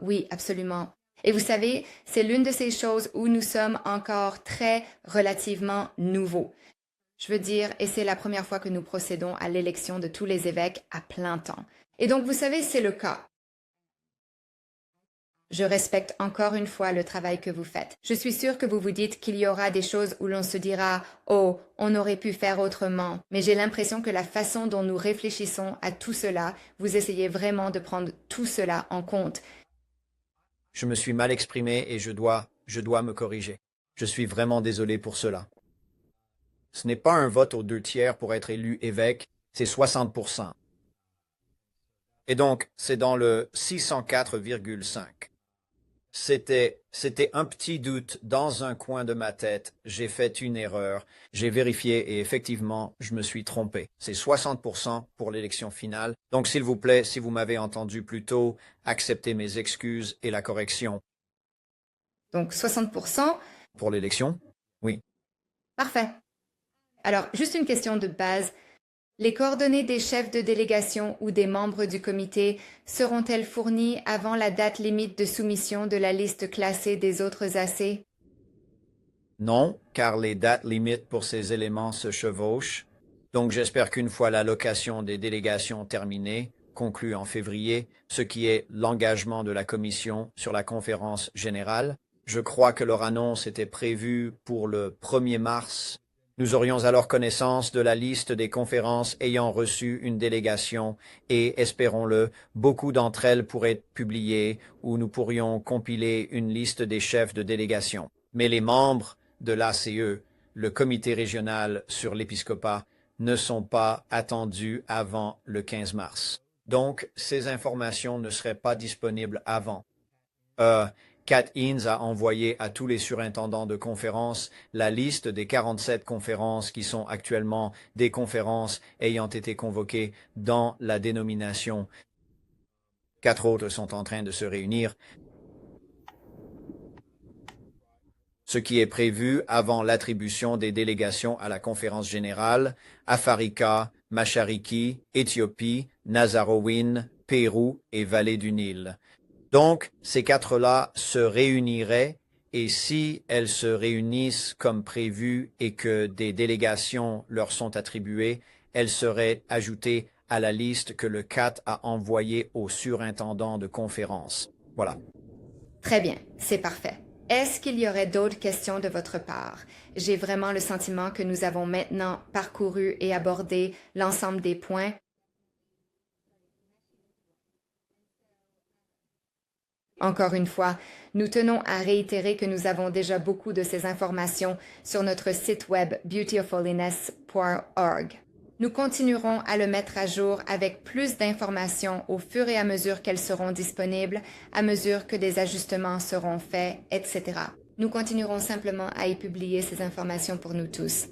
Oui, absolument. Et vous savez, c'est l'une de ces choses où nous sommes encore très relativement nouveaux. Je veux dire, et c'est la première fois que nous procédons à l'élection de tous les évêques à plein temps. Et donc, vous savez, c'est le cas. Je respecte encore une fois le travail que vous faites. Je suis sûre que vous vous dites qu'il y aura des choses où l'on se dira « Oh, on aurait pu faire autrement », mais j'ai l'impression que la façon dont nous réfléchissons à tout cela, vous essayez vraiment de prendre tout cela en compte. Je me suis mal exprimé et je dois me corriger. Je suis vraiment désolé pour cela. Ce n'est pas un vote aux 2/3 pour être élu évêque, c'est 60%. Et donc, c'est dans le 604,5. C'était un petit doute dans un coin de ma tête. J'ai fait une erreur. J'ai vérifié et effectivement, je me suis trompé. C'est 60% pour l'élection finale. Donc, s'il vous plaît, si vous m'avez entendu plus tôt, acceptez mes excuses et la correction. Donc 60%. Pour l'élection? Oui. Parfait. Alors, juste une question de base. Les coordonnées des chefs de délégation ou des membres du comité seront-elles fournies avant la date limite de soumission de la liste classée des autres AC? Non, car les dates limites pour ces éléments se chevauchent. Donc j'espère qu'une fois l'allocation des délégations terminée, conclue en février, ce qui est l'engagement de la Commission sur la conférence générale, je crois que leur annonce était prévue pour le 1er mars. Nous aurions alors connaissance de la liste des conférences ayant reçu une délégation et, espérons-le, beaucoup d'entre elles pourraient être publiées ou nous pourrions compiler une liste des chefs de délégation. Mais les membres de l'ACE, le comité régional sur l'épiscopat, ne sont pas attendus avant le 15 mars. Donc, ces informations ne seraient pas disponibles avant. Kat Hines a envoyé à tous les surintendants de conférences la liste des 47 conférences qui sont actuellement des conférences ayant été convoquées dans la dénomination. 4 autres sont en train de se réunir. Ce qui est prévu avant l'attribution des délégations à la conférence générale, Africa, Mashariki, Éthiopie, Nazarowin, Pérou et Vallée du Nil. Donc, ces 4-là se réuniraient et si elles se réunissent comme prévu et que des délégations leur sont attribuées, elles seraient ajoutées à la liste que le CAT a envoyée au surintendant de conférence. Voilà. Très bien, c'est parfait. Est-ce qu'il y aurait d'autres questions de votre part? J'ai vraiment le sentiment que nous avons maintenant parcouru et abordé l'ensemble des points. Encore une fois, nous tenons à réitérer que nous avons déjà beaucoup de ces informations sur notre site web beautyofholiness.org. Nous continuerons à le mettre à jour avec plus d'informations au fur et à mesure qu'elles seront disponibles, à mesure que des ajustements seront faits, etc. Nous continuerons simplement à y publier ces informations pour nous tous.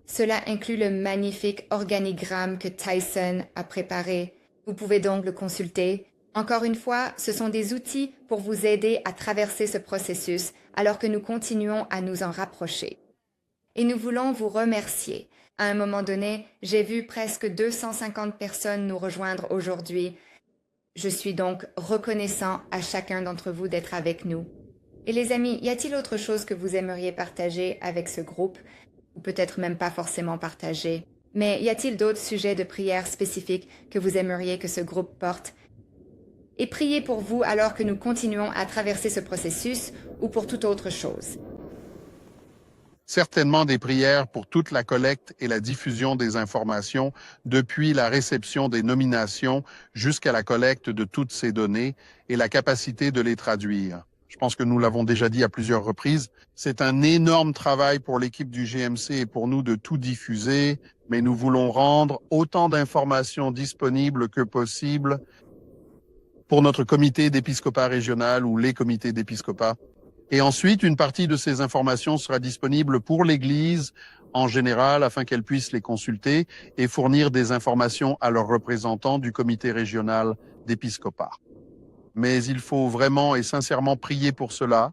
Cela inclut le magnifique organigramme que Tyson a préparé. Vous pouvez donc le consulter. Encore une fois, ce sont des outils pour vous aider à traverser ce processus alors que nous continuons à nous en rapprocher. Et nous voulons vous remercier. À un moment donné, j'ai vu presque 250 personnes nous rejoindre aujourd'hui. Je suis donc reconnaissant à chacun d'entre vous d'être avec nous. Et les amis, y a-t-il autre chose que vous aimeriez partager avec ce groupe? Ou peut-être même pas forcément partager. Mais y a-t-il d'autres sujets de prière spécifiques que vous aimeriez que ce groupe porte? Et priez pour vous alors que nous continuons à traverser ce processus ou pour toute autre chose. Certainement des prières pour toute la collecte et la diffusion des informations depuis la réception des nominations jusqu'à la collecte de toutes ces données et la capacité de les traduire. Je pense que nous l'avons déjà dit à plusieurs reprises. C'est un énorme travail pour l'équipe du GMC et pour nous de tout diffuser, mais nous voulons rendre autant d'informations disponibles que possible pour notre comité d'épiscopat régional ou les comités d'épiscopat. Et ensuite, une partie de ces informations sera disponible pour l'Église en général afin qu'elles puissent les consulter et fournir des informations à leurs représentants du comité régional d'épiscopat. Mais il faut vraiment et sincèrement prier pour cela,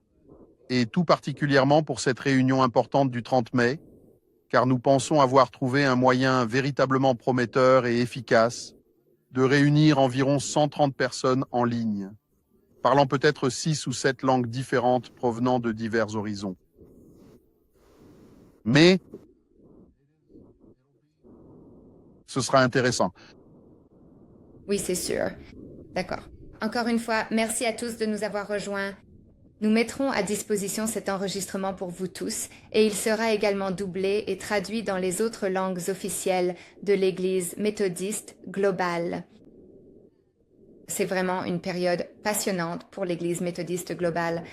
et tout particulièrement pour cette réunion importante du 30 mai, car nous pensons avoir trouvé un moyen véritablement prometteur et efficace de réunir environ 130 personnes en ligne, parlant peut-être 6 ou 7 langues différentes provenant de divers horizons. Mais ce sera intéressant. Oui, c'est sûr. D'accord. Encore une fois, merci à tous de nous avoir rejoints. Nous mettrons à disposition cet enregistrement pour vous tous et il sera également doublé et traduit dans les autres langues officielles de l'Église méthodiste globale. C'est vraiment une période passionnante pour l'Église méthodiste globale.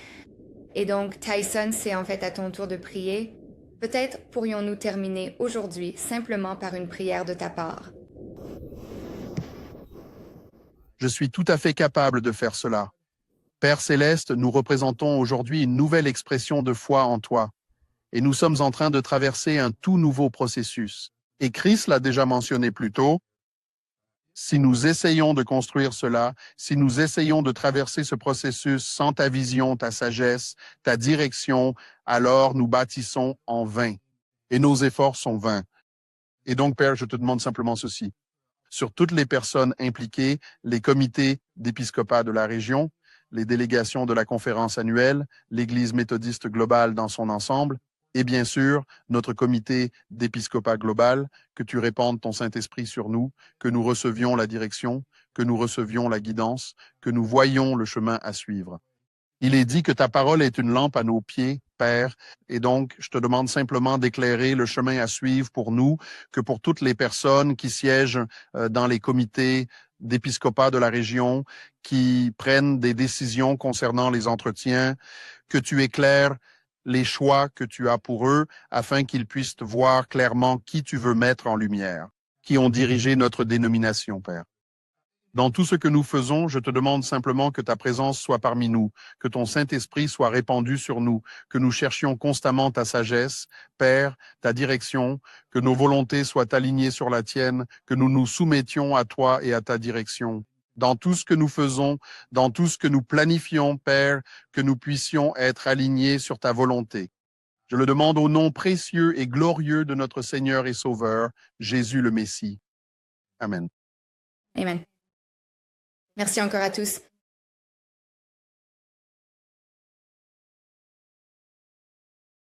Et donc, Tyson, c'est en fait à ton tour de prier. Peut-être pourrions-nous terminer aujourd'hui simplement par une prière de ta part. Je suis tout à fait capable de faire cela. Père céleste, nous représentons aujourd'hui une nouvelle expression de foi en toi. Et nous sommes en train de traverser un tout nouveau processus. Et Chris l'a déjà mentionné plus tôt. Si nous essayons de construire cela, si nous essayons de traverser ce processus sans ta vision, ta sagesse, ta direction, alors nous bâtissons en vain. Et nos efforts sont vains. Et donc, Père, je te demande simplement ceci. Sur toutes les personnes impliquées, les comités d'épiscopat de la région, les délégations de la conférence annuelle, l'Église méthodiste globale dans son ensemble, et bien sûr, notre comité d'épiscopat global, que tu répandes ton Saint-Esprit sur nous, que nous recevions la direction, que nous recevions la guidance, que nous voyions le chemin à suivre. Il est dit que ta parole est une lampe à nos pieds, Père, et donc je te demande simplement d'éclairer le chemin à suivre pour nous, que pour toutes les personnes qui siègent dans les comités d'épiscopat de la région, qui prennent des décisions concernant les entretiens, que tu éclaires les choix que tu as pour eux, afin qu'ils puissent voir clairement qui tu veux mettre en lumière, qui ont dirigé notre dénomination, Père. Dans tout ce que nous faisons, je te demande simplement que ta présence soit parmi nous, que ton Saint-Esprit soit répandu sur nous, que nous cherchions constamment ta sagesse, Père, ta direction, que nos volontés soient alignées sur la tienne, que nous nous soumettions à toi et à ta direction. Dans tout ce que nous faisons, dans tout ce que nous planifions, Père, que nous puissions être alignés sur ta volonté. Je le demande au nom précieux et glorieux de notre Seigneur et Sauveur, Jésus le Messie. Amen. Amen. Merci encore à tous.